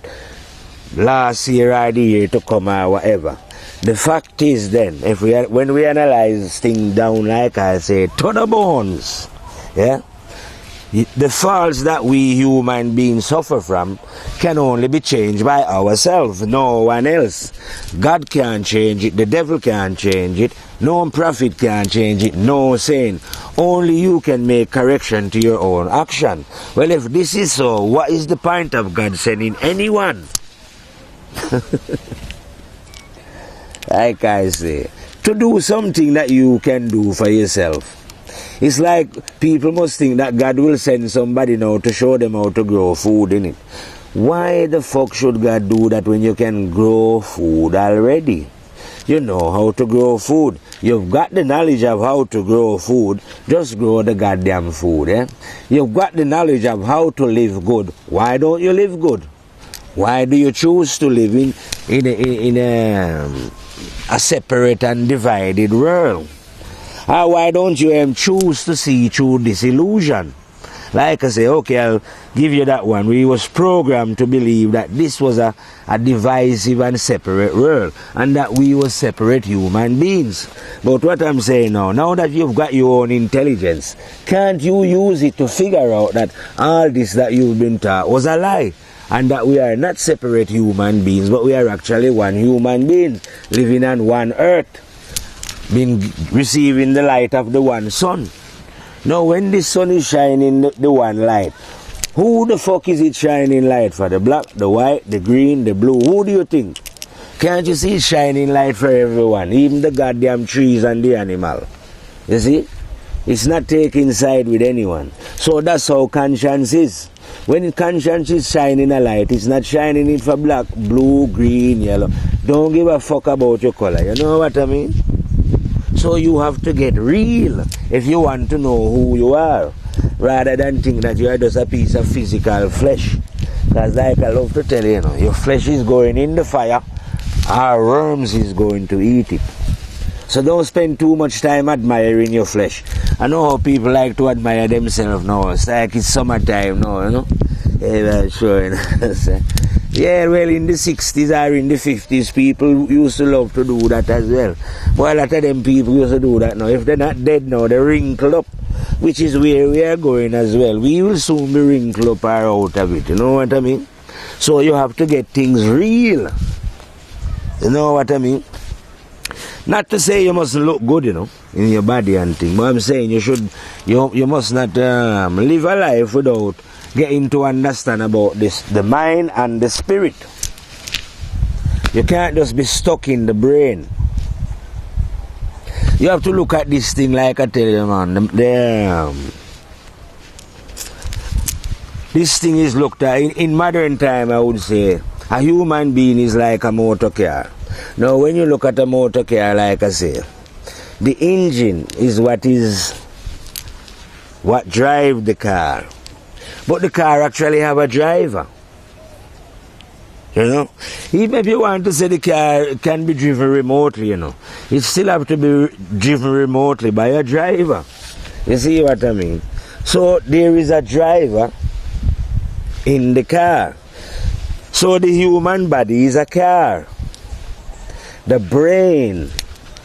last year or the year to come or whatever. The fact is then, when we analyze things down, like I say, to the bones, yeah, the faults that we human beings suffer from can only be changed by ourselves, no one else. God can't change it, the devil can't change it, no prophet can't change it, no saint. Only you can make correction to your own action. Well, if this is so, what is the point of God sending anyone? Like I say, to do something that you can do for yourself. It's like people must think that God will send somebody now to show them how to grow food in it. Why the fuck should God do that when you can grow food already? You know how to grow food. You've got the knowledge of how to grow food. Just grow the goddamn food, eh? You've got the knowledge of how to live good. Why don't you live good? Why do you choose to live in a separate and divided world? Why don't you choose to see through this illusion? Like I say, okay, I'll give you that one. We was programmed to believe that this was a divisive and separate world, and that we were separate human beings. But what I'm saying now that you've got your own intelligence, can't you use it to figure out that all this that you've been taught was a lie? And that we are not separate human beings, but we are actually one human being, living on one earth, receiving the light of the one sun. Now, when the sun is shining the one light, who the fuck is it shining light for? The black, the white, the green, the blue? Who do you think? Can't you see it's shining light for everyone, even the goddamn trees and the animal? You see? It's not taking side with anyone. So that's how conscience is. When conscience is shining a light, it's not shining it for black, blue, green, yellow. Don't give a fuck about your color. You know what I mean? So you have to get real if you want to know who you are, rather than think that you are just a piece of physical flesh. Because like I love to tell you, your flesh is going in the fire, our worms is going to eat it. So don't spend too much time admiring your flesh. I know how people like to admire themselves now. It's like it's summertime now, you know. Yeah, sure. Yeah, well, in the 60s or in the 50s, people used to love to do that as well. But a lot of them people used to do that now. If they're not dead now, they're wrinkled up, which is where we are going as well. We will soon be wrinkled up or out of it, you know what I mean? So you have to get things real. You know what I mean? Not to say you mustn't look good, in your body and thing, but I'm saying you must not live a life without getting to understand about this, the mind and the spirit. You can't just be stuck in the brain. You have to look at this thing like I tell you, man. This thing is looked at in modern time. I would say a human being is like a motor car. Now, when you look at a motor car, like I say, the engine is what drives the car, but the car actually have a driver. Even if you want to say the car can be driven remotely, it still have to be driven remotely by a driver. You see what I mean? So there is a driver in the car. So the human body is a car. The brain,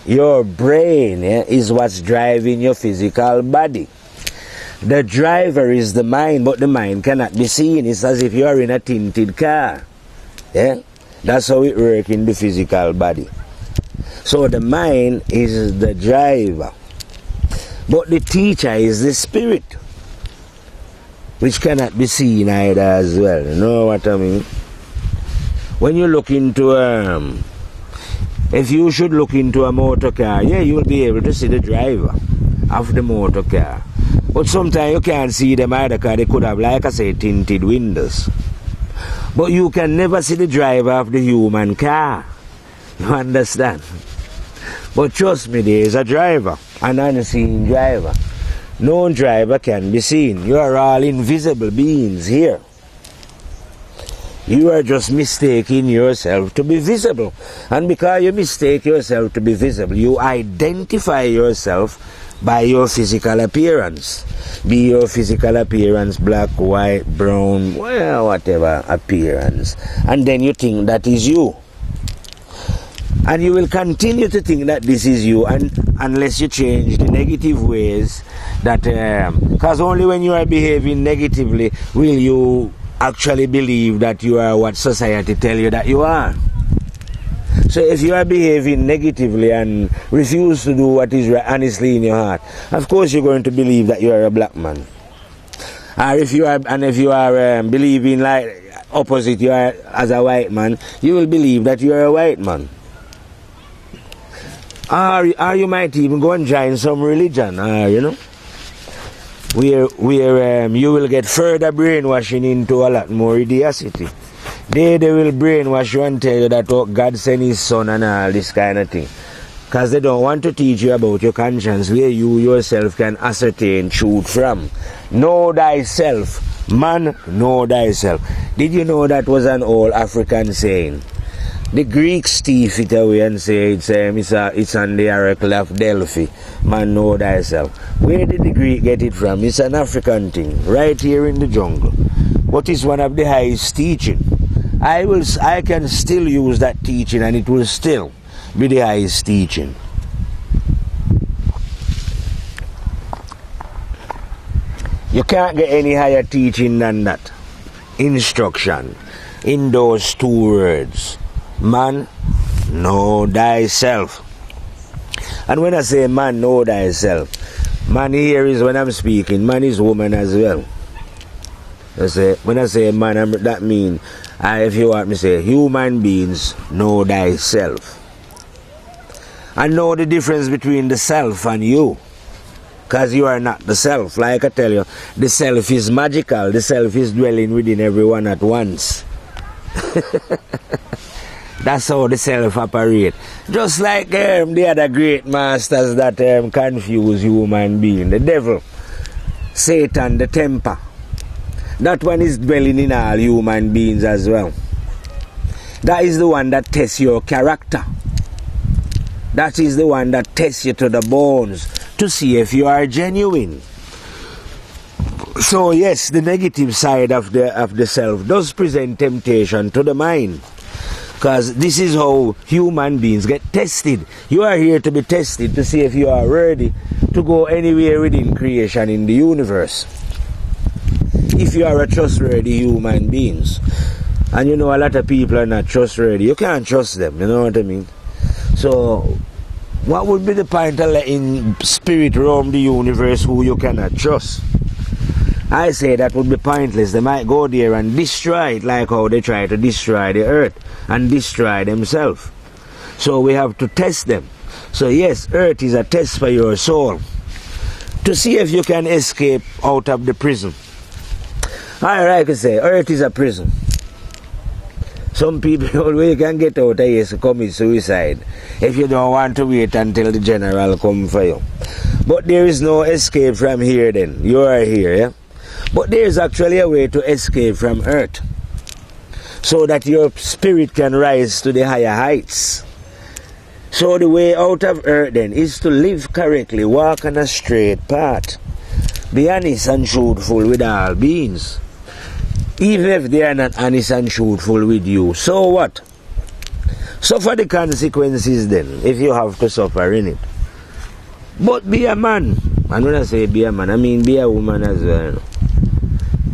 your brain, is what's driving your physical body. The driver is the mind, but the mind cannot be seen. It's as if you are in a tinted car. Yeah? That's how it works in the physical body. So the mind is the driver. But the teacher is the spirit, which cannot be seen either as well. You know what I mean? When you look into if you should look into a motor car, you'll be able to see the driver of the motor car. But sometimes you can't see them either because they could have, like I say, tinted windows. But you can never see the driver of the human car. You understand? But trust me, there is a driver, an unseen driver. No driver can be seen. You are all invisible beings here. You are just mistaking yourself to be visible. And because you mistake yourself to be visible, you identify yourself by your physical appearance. Be your physical appearance black, white, brown, well, whatever appearance. And then you think that is you. And you will continue to think that this is you unless you change the negative ways that... Because only when you are behaving negatively will you actually believe that you are what society tell you that you are. So if you are behaving negatively and refuse to do what is right honestly in your heart, of course you're going to believe that you are a black man. Or if you are believing like opposite you are as a white man, you will believe that you are a white man. Or you might even go and join some religion, where you will get further brainwashing into a lot more idiocy. They will brainwash you and tell you that God sent his son and all this kind of thing. Because they don't want to teach you about your conscience where you yourself can ascertain truth from. Know thyself. Man, know thyself. Did you know that was an old African saying? The Greeks thief it away and say it's on the oracle of Delphi. Man, know thyself. Where did the Greek get it from? It's an African thing, right here in the jungle. But it's one of the highest teaching. I can still use that teaching and it will still be the highest teaching. You can't get any higher teaching than that. Instruction in those two words. Man, know thyself. And when I say man, know thyself, man here is when I'm speaking, man is woman as well. When I say man, that means, if you want me to say, human beings, know thyself. And know the difference between the self and you. Because you are not the self. Like I tell you, the self is magical. The self is dwelling within everyone at once. That's how the self operate. Just like the other great masters that confuse human being. The devil, Satan, the temper. That one is dwelling in all human beings as well. That is the one that tests your character. That is the one that tests you to the bones to see if you are genuine. So yes, the negative side of the self does present temptation to the mind. Because this is how human beings get tested. You are here to be tested to see if you are worthy to go anywhere within creation in the universe. If you are a trustworthy human beings. And a lot of people are not trustworthy. You can't trust them, you know what I mean? So, What would be the point of letting spirit roam the universe who you cannot trust? I say that would be pointless. They might go there and destroy it like how they try to destroy the earth and destroy themselves. So we have to test them. So yes, earth is a test for your soul to see if you can escape out of the prison. I can say, earth is a prison. Some people, you can get out of here to commit suicide if you don't want to wait until the general come for you. But there is no escape from here then. You are here, yeah? But there is actually a way to escape from earth so that your spirit can rise to the higher heights. So the way out of earth then is to live correctly, walk on a straight path, be honest and truthful with all beings. Even if they are not honest and truthful with you, so what? Suffer the consequences then, if you have to suffer in it. But be a man. And when I say be a man, I mean be a woman as well.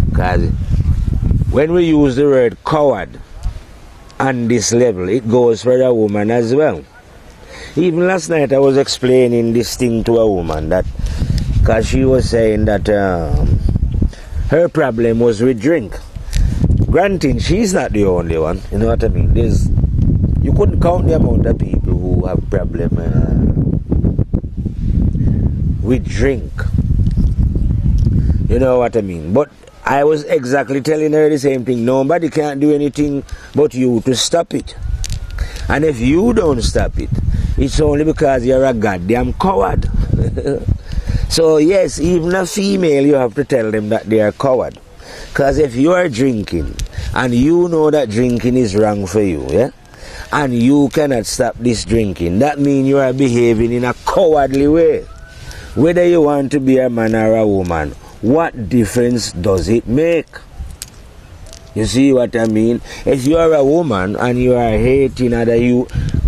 Because when we use the word coward on this level, it goes for a woman as well. Even last night I was explaining this thing to a woman, that because she was saying that her problem was with drink. Granted, she's not the only one, you know what I mean? You couldn't count the amount of people who have problem with drink. You know what I mean? But I was exactly telling her the same thing. Nobody can do anything but you to stop it. And if you don't stop it, it's only because you're a goddamn coward. So yes, even a female, you have to tell them that they are coward. Because if you are drinking and you know that drinking is wrong for you, yeah, and you cannot stop this drinking, that means you are behaving in a cowardly way. Whether you want to be a man or a woman, what difference does it make? You see what I mean? If you are a woman and you are hating other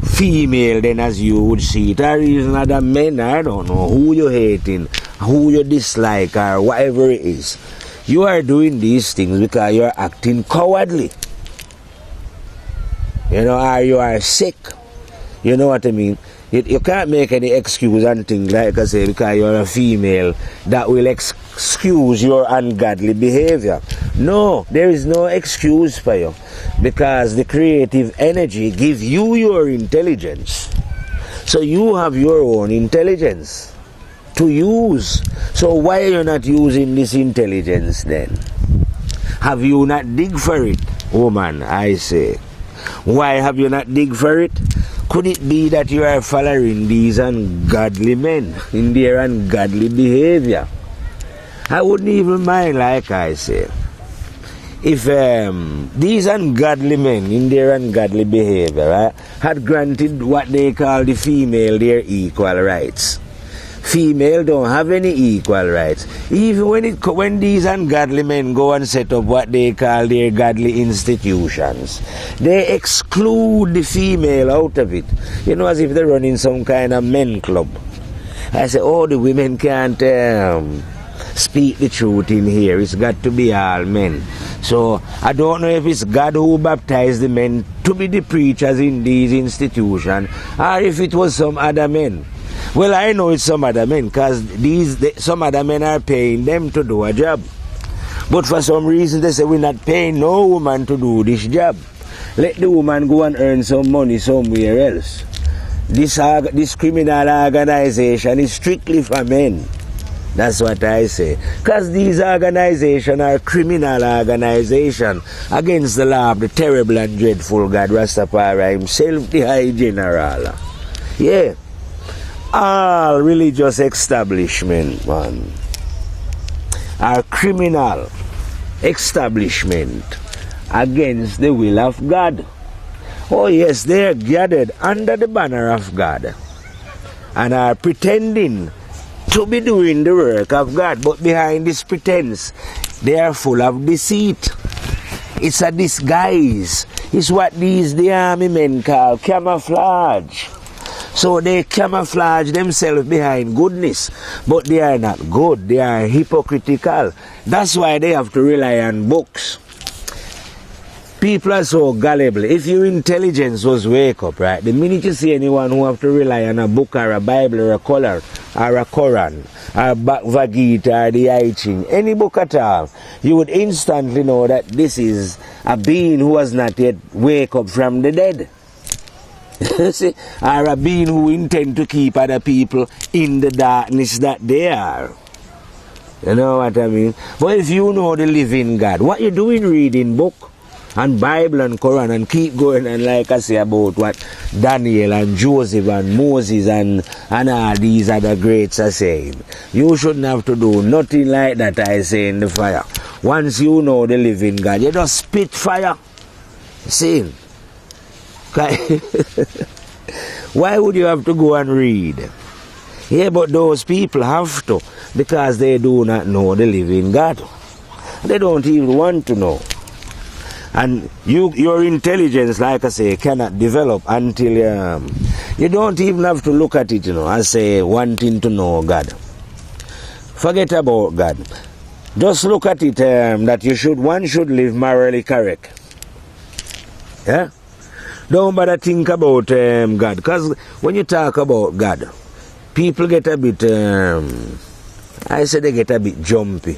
female, then as you would see it, or even other men, I don't know who you're hating, who you dislike, or whatever it is, you are doing these things because you are acting cowardly. You know, or you are sick. You know what I mean? You can't make any excuse and things like I say because you're a female that will excuse your ungodly behavior. No, there is no excuse for you because the creative energy gives you your intelligence. So you have your own intelligence to use. So why are you not using this intelligence then? Have you not dig for it, woman, I say? Why have you not dig for it? Could it be that you are following these ungodly men in their ungodly behavior? I wouldn't even mind, like I say, if these ungodly men in their ungodly behavior had granted what they call the female their equal rights. Female don't have any equal rights. Even when these ungodly men go and set up what they call their godly institutions, they exclude the female out of it. You know, as if they're running some kind of men club. I say, oh, the women can't speak the truth in here. It's got to be all men. So I don't know if it's God who baptized the men to be the preachers in these institutions, or if it was some other men. Well, I know it's some other men because some other men are paying them to do a job. But for some reason they say we're not paying no woman to do this job. Let the woman go and earn some money somewhere else. This criminal organization is strictly for men. That's what I say. Because these organizations are criminal organizations against the law of the terrible and dreadful God Rastafari himself, the High General. Yeah. All religious establishment, man, are criminal establishment against the will of God. Oh yes, they are gathered under the banner of God and are pretending to be doing the work of God, but behind this pretense they are full of deceit. It's a disguise. It's what the army men call camouflage. So they camouflage themselves behind goodness, but they are not good. They are hypocritical. That's why they have to rely on books. People are so gullible. If your intelligence was wake up, right, the minute you see anyone who have to rely on a book or a Bible or a color or a Quran or a Bhagavad Gita or the I Ching, any book at all, you would instantly know that this is a being who has not yet wake up from the dead. See, or a being who intend to keep other people in the darkness that they are. You know what I mean? But if you know the living God, what you doing reading book and Bible and Quran and keep going, and like I say about what Daniel and Joseph and Moses and all these other greats are saying, you shouldn't have to do nothing like that I say in the fire. Once you know the living God, you just spit fire. See? Why would you have to go and read? Yeah, but those people have to, because they do not know the living God. They don't even want to know. And your intelligence, like I say, cannot develop until you don't even have to look at it, you know, and say wanting to know God. Forget about God. Just look at it that one should live morally correct. Yeah? Don't bother think about God, because when you talk about God, people get a bit, I say they get a bit jumpy.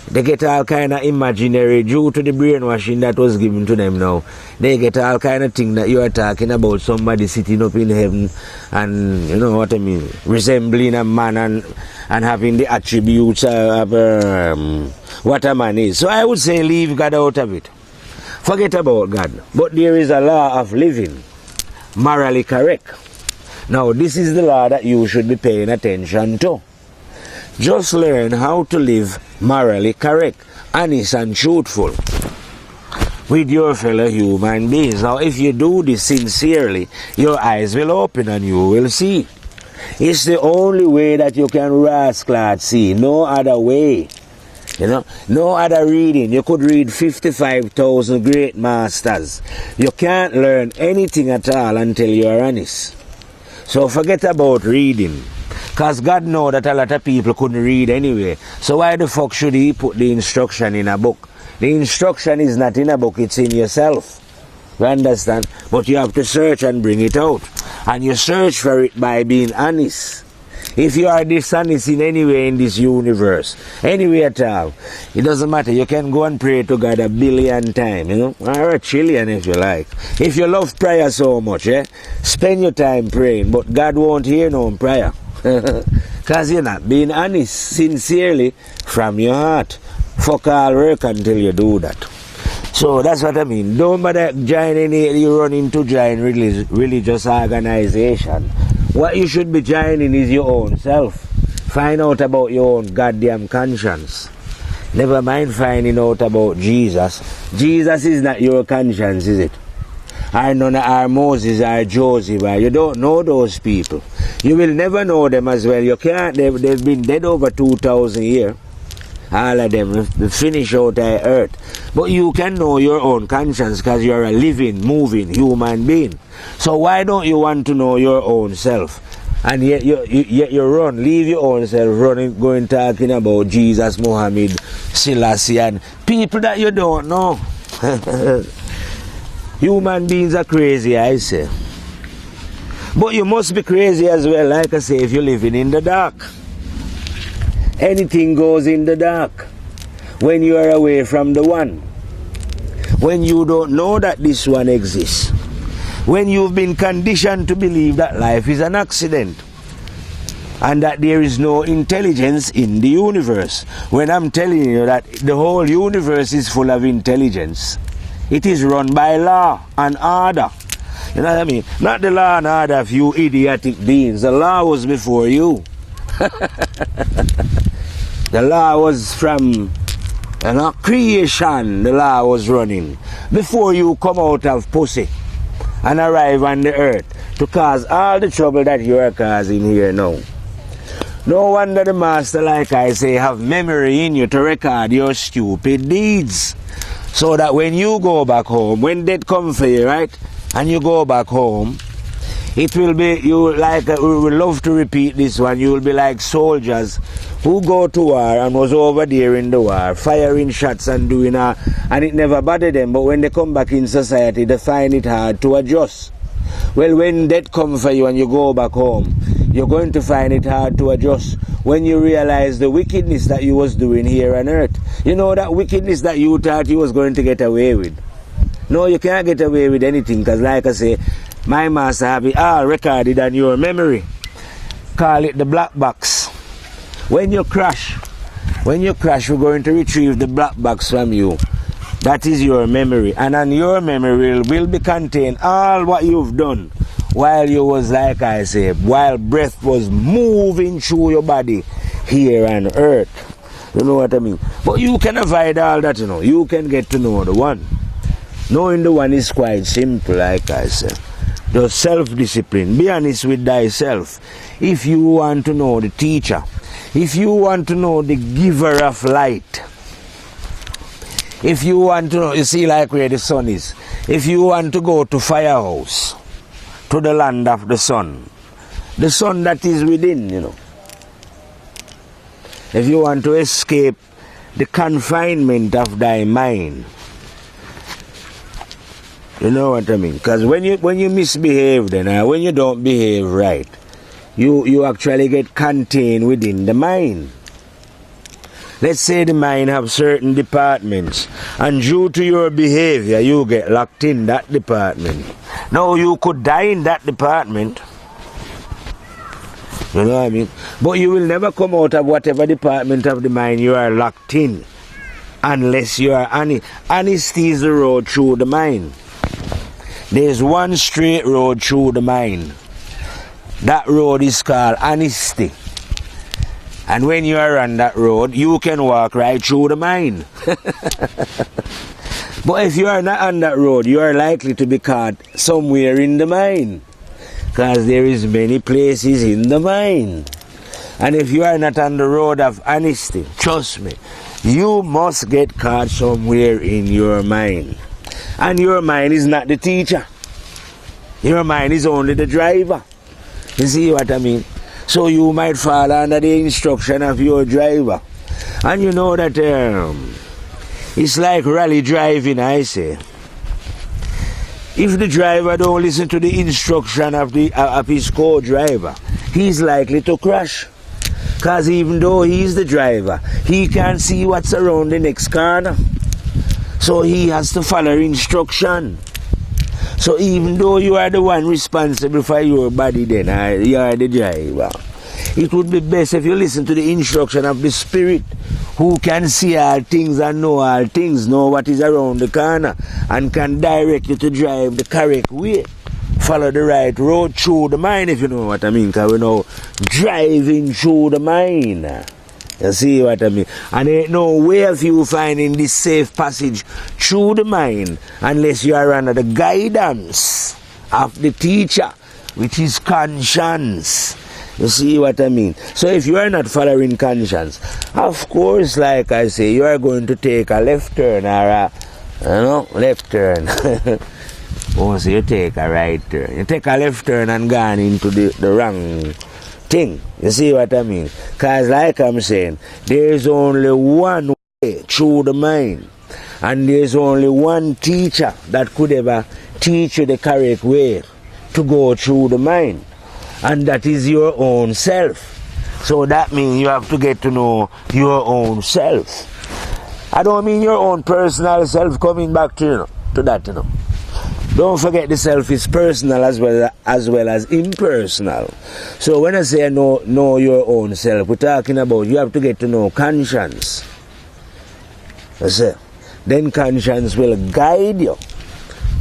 They get all kind of imaginary due to the brainwashing that was given to them now. They get all kind of thing that you are talking about somebody sitting up in heaven and, you know what I mean, resembling a man and having the attributes of what a man is. So I would say leave God out of it. Forget about God. But there is a law of living, morally correct. Now this is the law that you should be paying attention to. Just learn how to live morally correct, honest and truthful with your fellow human beings. Now if you do this sincerely, your eyes will open and you will see. It's the only way that you can rascal see. No other way. You know, no other reading. You could read 55,000 great masters. You can't learn anything at all until you are honest. So forget about reading. Because God knows that a lot of people couldn't read anyway. So why the fuck should He put the instruction in a book? The instruction is not in a book, it's in yourself. You understand? But you have to search and bring it out. And you search for it by being honest. If you are dishonest in any way in this universe, anyway at all, it doesn't matter. You can go and pray to God 1 billion times, you know, or 1 trillion if you like. If you love prayer so much, spend your time praying, but God won't hear no prayer. Because you're not being honest, sincerely, from your heart. Fuck all work until you do that. So that's what I mean. Don't bother join you run into join religious organization. What you should be joining is your own self. Find out about your own goddamn conscience. Never mind finding out about Jesus. Jesus is not your conscience, is it? Or none of Moses or Joseph. You don't know those people. You will never know them as well. You can't. They've been dead over 2,000 years. All of them finish out the earth. But you can know your own conscience because you're a living, moving human being. So why don't you want to know your own self? And yet you run, leave your own self running, going talking about Jesus, Muhammad, Selassie, and people that you don't know. Human beings are crazy, I say. But you must be crazy as well, like I say, if you're living in the dark. Anything goes in the dark when you are away from the one. When you don't know that this one exists. When you've been conditioned to believe that life is an accident and that there is no intelligence in the universe. When I'm telling you that the whole universe is full of intelligence. It is run by law and order. You know what I mean? Not the law and order of you idiotic beings. The law was before you. The law was from creation. The law was running before you come out of pussy and arrive on the earth to cause all the trouble that you are causing here now. No wonder the master, like I say, have memory in you to record your stupid deeds. So that when you go back home, when death come for you, right, and you go back home, It will be, you like, we will love to repeat this one, you will be like soldiers who go to war and was over there in the war, firing shots and doing and it never bothered them, but when they come back in society, they find it hard to adjust. Well, when death comes for you and you go back home, you're going to find it hard to adjust when you realize the wickedness that you was doing here on earth. You know that wickedness that you thought you was going to get away with. No, you can't get away with anything, because like I say, my master have it all recorded on your memory. Call it the black box. When you crash, we're going to retrieve the black box from you. That is your memory. And on your memory will be contained all what you've done while you was, like I say, while breath was moving through your body here on earth. You know what I mean? But you can avoid all that, you know. You can get to know the one. Knowing the one is quite simple, like I said. Just self-discipline. Be honest with thyself. If you want to know the teacher, if you want to know the giver of light, if you want to know, you see like where the sun is. If you want to go to Firehouse, to the land of the sun that is within, you know. If you want to escape the confinement of thy mind, you know what I mean? Because when you misbehave then, when you don't behave right, you actually get contained within the mind. Let's say the mind have certain departments, and due to your behavior, you get locked in that department. Now you could die in that department. You know what I mean? But you will never come out of whatever department of the mind you are locked in, unless you are honesty is the road through the mind. There's one straight road through the mind. That road is called honesty. And when you are on that road, you can walk right through the mind. But if you are not on that road, you are likely to be caught somewhere in the mind. Because there is many places in the mind. And if you are not on the road of honesty, trust me, you must get caught somewhere in your mind. And your mind is not the teacher. Your mind is only the driver. You see what I mean? So you might fall under the instruction of your driver. And you know that it's like rally driving, I say. If the driver don't listen to the instruction of his co-driver, he's likely to crash. Because even though he's the driver, he can't see what's around the next corner. So he has to follow instruction. So even though you are the one responsible for your body then, you are the driver, it would be best if you listen to the instruction of the Spirit, who can see all things and know all things, know what is around the corner, and can direct you to drive the correct way. Follow the right road through the mind, if you know what I mean, because we know driving through the mind. You see what I mean? And there ain't no way of you finding this safe passage through the mind unless you are under the guidance of the teacher, which is conscience. You see what I mean? So if you are not following conscience, of course, like I say, you are going to take a left turn or a, left turn. Oh, so you take a right turn. You take a left turn and gone into the wrong thing. You see what I mean? Because like I'm saying, there's only one way through the mind. And there's only one teacher that could ever teach you the correct way to go through the mind. And that is your own self. So that means you have to get to know your own self. I don't mean your own personal self, coming back to that, Don't forget the self is personal as well as impersonal. So when I say know your own self, we're talking about you have to get to know conscience. I say, then conscience will guide you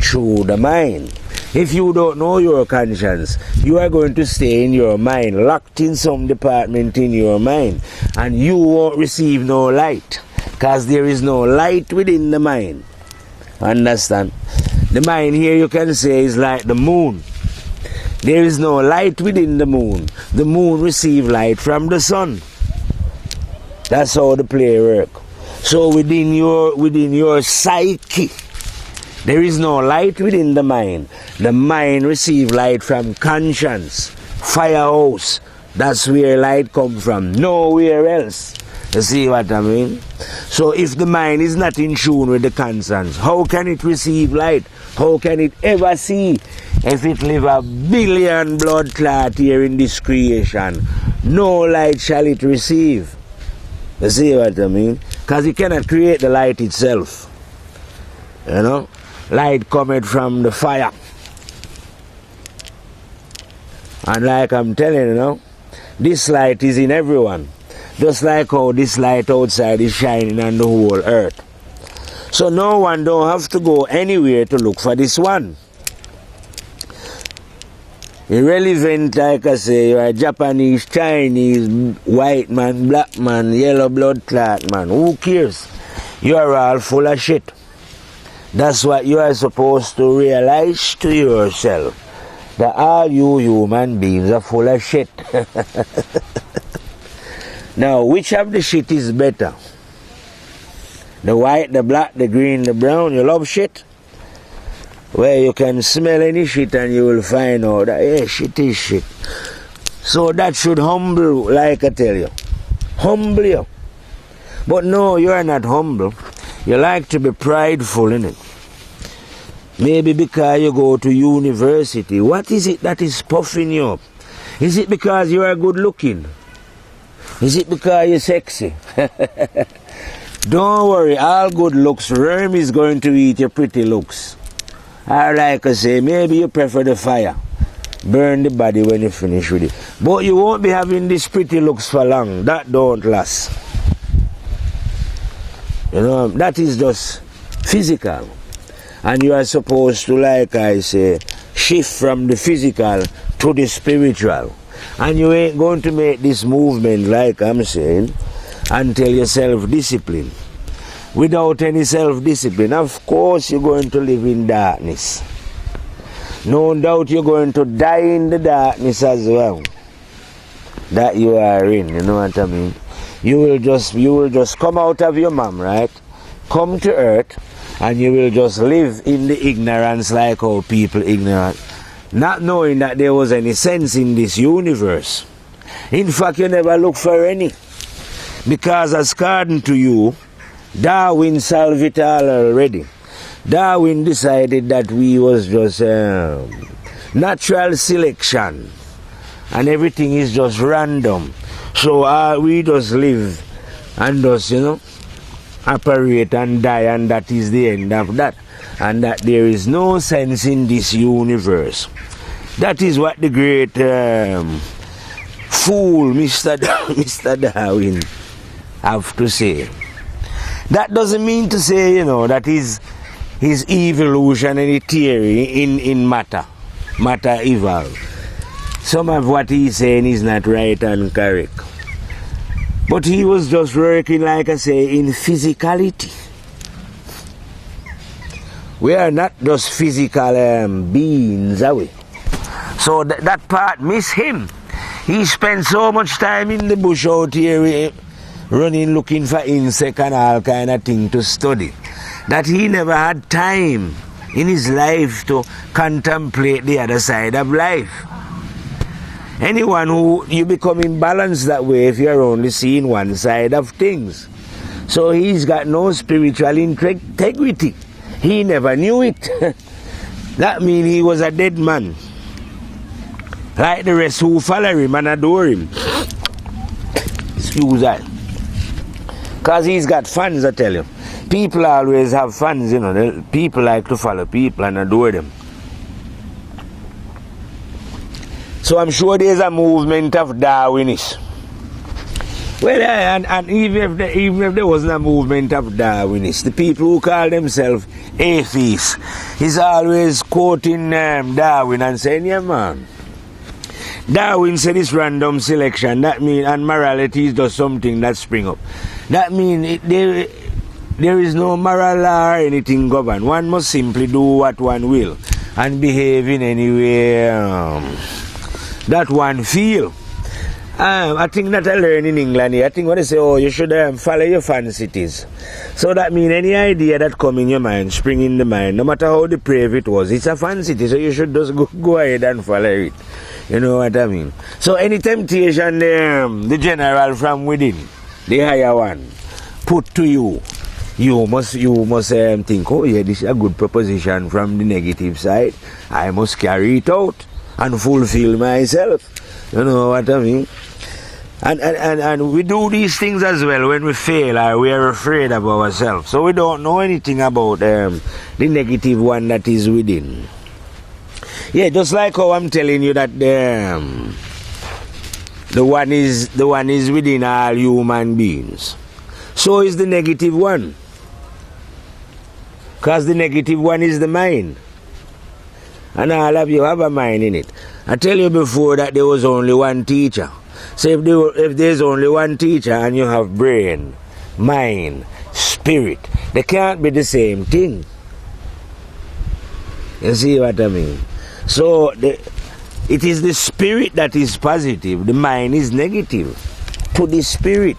through the mind. If you don't know your conscience, you are going to stay in your mind, locked in some department in your mind, and you won't receive no light, because there is no light within the mind. Understand? The mind here, you can say, is like the moon. There is no light within the moon. The moon receives light from the sun. That's how the play works. So within your psyche, There is no light within the mind. The mind receives light from conscience, firehouse. That's where light comes from, nowhere else. You see what I mean? So if the mind is not in tune with the conscience, how can it receive light? How can it ever see? If it live a billion blood clot here in this creation, no light shall it receive. You see what I mean? Because it cannot create the light itself. You know? Light cometh from the fire. And like I'm telling you now, this light is in everyone. Just like how this light outside is shining on the whole earth. So no one don't have to go anywhere to look for this one. Irrelevant, like I say, you're a Japanese, Chinese, white man, black man, yellow blood clot man. Who cares? You are all full of shit. That's what you are supposed to realize to yourself. That all you human beings are full of shit. Now, which of the shit is better? The white, the black, the green, the brown? You love shit? Where you can smell any shit and you will find out that, yeah, shit is shit. So that should humble you, like I tell you. Humble you. But no, you are not humble. You like to be prideful, innit? Maybe because you go to university. What is it that is puffing you up? Is it because you are good looking? Is it because you're sexy? Don't worry, all good looks, worm is going to eat your pretty looks. Or like I say, maybe you prefer the fire. Burn the body when you finish with it. But you won't be having these pretty looks for long. That don't last. You know, that is just physical. And you are supposed to, like I say, shift from the physical to the spiritual. And you ain't going to make this movement, like I'm saying, until you're self-disciplined. Without any self-discipline, of course you're going to live in darkness. No doubt you're going to die in the darkness as well that you are in, you know what I mean? You will just come out of your mom, right? Come to earth, and you will just live in the ignorance like how people ignorant, not knowing that there was any sense in this universe. In fact, you never look for any. Because according to you, Darwin solved it all already. Darwin decided that we was just natural selection. And everything is just random. So we just live and just, you know, operate and die, and that is the end of that. And that there is no sense in this universe. That is what the great fool Mr. Darwin have to say. That doesn't mean to say, you know, that his evolutionary theory in matter evolved. Some of what he's saying is not right and correct. But he was just working, like I say, in physicality. We are not just physical beings, are we? So that part miss him. He spent so much time in the bush out here, running, looking for insect and all kind of thing to study, that he never had time in his life to contemplate the other side of life. Anyone who you become imbalanced that way if you're only seeing one side of things. So he's got no spiritual integrity. He never knew it. That means he was a dead man. Like the rest who follow him and adore him. Excuse that. Because he's got fans, I tell you. People always have fans, you know. People like to follow people and adore them. So I'm sure there's a movement of Darwinists. Well, and even if there wasn't a movement of Darwinists, the people who call themselves atheists is always quoting Darwin and saying, yeah man, Darwin said it's random selection. That means, and morality is just something that spring up. That means there is no moral law or anything governed. One must simply do what one will and behave in any way that one feel. I think that I learned in England here. I think when they say, oh, you should follow your fan cities. So that means any idea that come in your mind, spring in the mind, no matter how depraved it was, it's a fan city, so you should just go ahead and follow it. You know what I mean? So any temptation the general from within, the higher one, put to you, you must think, oh yeah, this is a good proposition from the negative side. I must carry it out and fulfill myself. You know what I mean? And we do these things as well when we fail or we are afraid of ourselves. So we don't know anything about the negative one that is within. Yeah, just like how I'm telling you that the one is within all human beings. So is the negative one. Because the negative one is the mind. And all of you have a mind in it. I tell you before that there was only one teacher. So if there's only one teacher and you have brain, mind, spirit, they can't be the same thing. You see what I mean? So it is the spirit that is positive. The mind is negative to the spirit.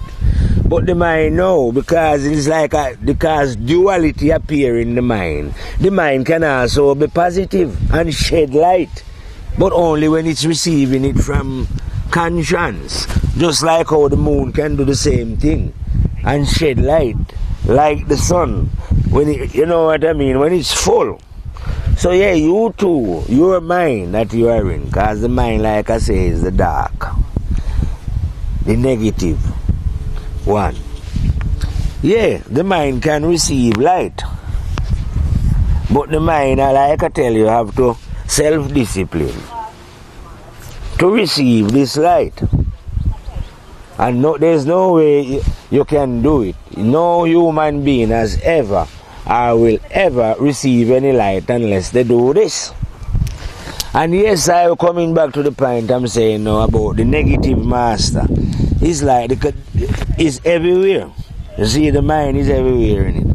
But the mind no, because it's like because duality appear in the mind. The mind can also be positive and shed light, but only when it's receiving it from conscience. Just like how the moon can do the same thing and shed light, like the sun. When you know what I mean? When it's full. So yeah, you too, your mind that you are in, because the mind, like I say, is the dark, the negative one. Yeah, the mind can receive light, but the mind, like I tell you, have to self-discipline to receive this light. And there's no way you can do it. No human being has ever or will ever receive any light unless they do this. And yes, I'm coming back to the point I'm saying now about the negative master. It's like it's everywhere. You see, the mind is everywhere in it.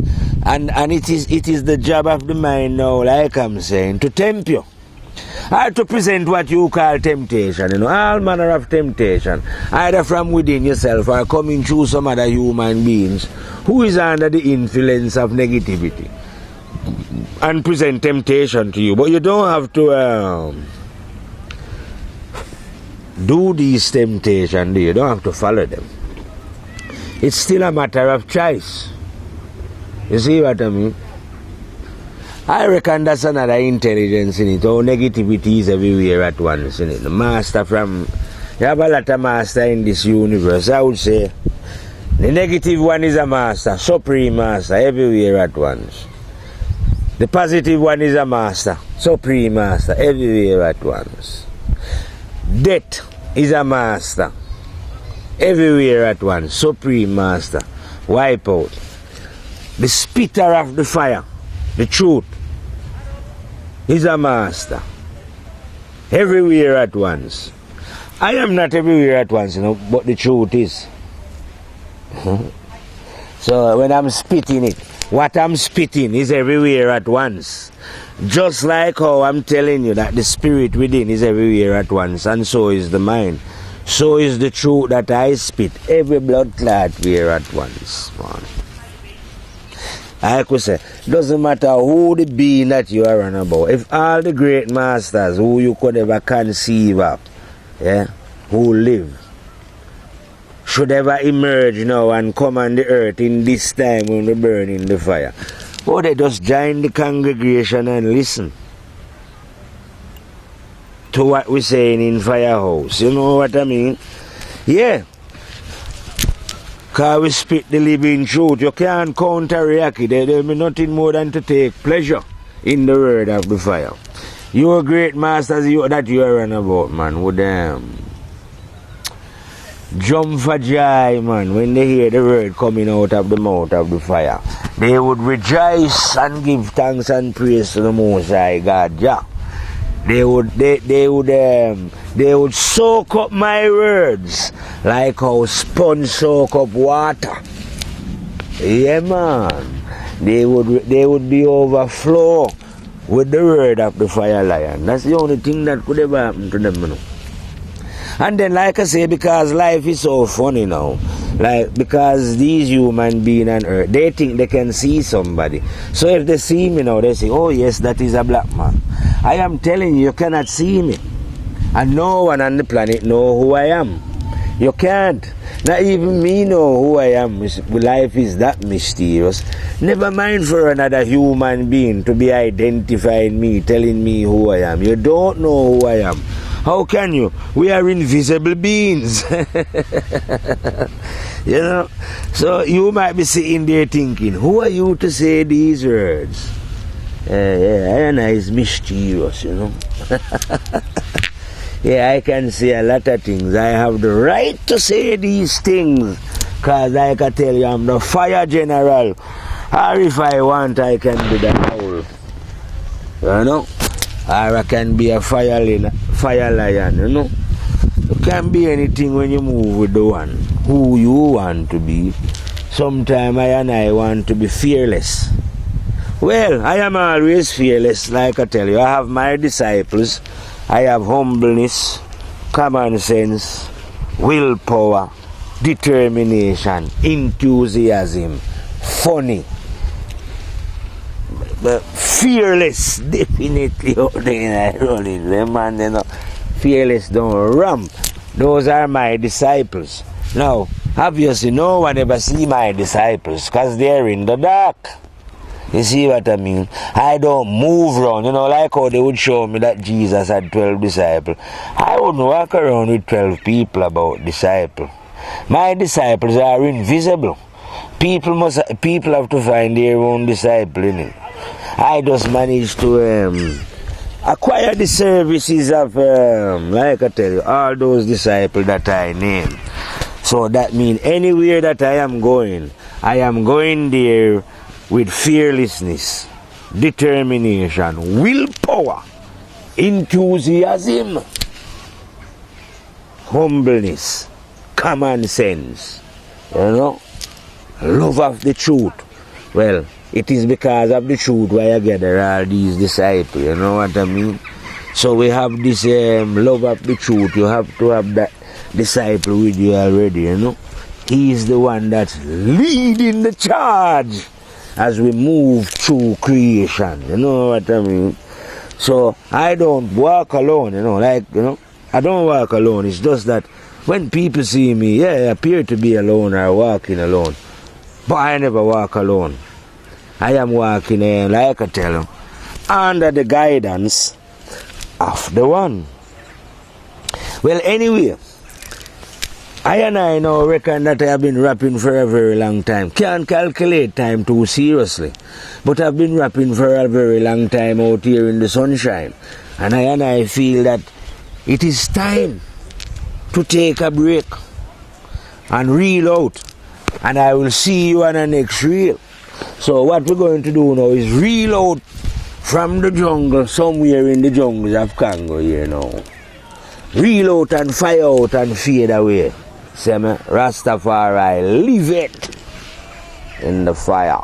And it is the job of the mind now, like I'm saying, to tempt you. Or to present what you call temptation, you know, all manner of temptation, either from within yourself or coming through some other human beings who is under the influence of negativity and present temptation to you. But you don't have to do these temptations, you don't have to follow them. It's still a matter of choice. You see what I mean? I reckon that's another intelligence in it. How negativity is everywhere at once in it. The master from, you have a lot of master in this universe. I would say the negative one is a master, supreme master, everywhere at once. The positive one is a master, supreme master, everywhere at once. Death is a master, everywhere at once, supreme master, wipe out. The spitter of the fire, the truth, is a master, everywhere at once. I am not everywhere at once, you know, but the truth is. So when I'm spitting it, what I'm spitting is everywhere at once. Just like how I'm telling you that the spirit within is everywhere at once, and so is the mind. So is the truth that I spit, every blood clot here at once. Man. I could say, doesn't matter who the being that you are on about. If all the great masters who you could ever conceive of, yeah, who live, should ever emerge now and come on the earth in this time when we burn in the fire, oh, they just join the congregation and listen to what we're saying in Firehouse. You know what I mean? Yeah. Because we speak the living truth. You can't counteract it. There be nothing more than to take pleasure in the word of the fire. Your great masters that you are on about, man, would jump for joy, man, when they hear the word coming out of the mouth of the fire. They would rejoice and give thanks and praise to the Most High God, yeah. They would soak up my words like how sponge soak up water. Yeah, man. They would be overflow with the word of the fire lion. That's the only thing that could ever happen to them, you know. And then, like I say, because life is so funny now, like, because these human beings on earth, they think they can see somebody. So if they see me now, they say, oh yes, that is a black man. I am telling you, you cannot see me. And no one on the planet know who I am. You can't. Not even me know who I am. Life is that mysterious. Never mind for another human being to be identifying me, telling me who I am. You don't know who I am. How can you? We are invisible beings. You know? So you might be sitting there thinking, who are you to say these words? Yeah, is mysterious, you know. Yeah, I can say a lot of things. I have the right to say these things. Because I can tell you, I'm the fire general. Or if I want, I can be the owl. You know? Or I can be a fire lion, you know? You can be anything when you move with the one who you want to be. Sometimes I want to be fearless. Well, I am always fearless, like I tell you. I have my disciples. I have humbleness, common sense, willpower, determination, enthusiasm, funny, but fearless, definitely. Them man, you know, fearless don't ramp. Those are my disciples. Now, obviously, no one ever see my disciples because they're in the dark. You see what I mean? I don't move around, you know, like how they would show me that Jesus had 12 disciples. I wouldn't walk around with 12 people about disciples. My disciples are invisible. People have to find their own disciple in it. I just managed to acquire the services of, like I tell you, all those disciples that I name. So that means anywhere that I am going there with fearlessness, determination, willpower, enthusiasm, humbleness, common sense, you know, love of the truth. Well, it is because of the truth why I gather all these disciples, you know what I mean? So we have this love of the truth. You have to have that disciple with you already, you know. He is the one that's leading the charge as we move through creation, you know what I mean? So I don't walk alone, you know, like, you know, I don't walk alone. It's just that when people see me, I appear to be alone or walking alone, but I never walk alone. I am walking, like I tell them, under the guidance of the one. Well, anyway, I now reckon that I have been rapping for a very long time. Can't calculate time too seriously. But I've been rapping for a very long time out here in the sunshine. And I feel that it is time to take a break and reel out. And I will see you on the next reel. So what we're going to do now is reel out from the jungle, somewhere in the jungles of Congo here now. Reel out and fire out and fade away. Say me, Rastafari, leave it in the fire.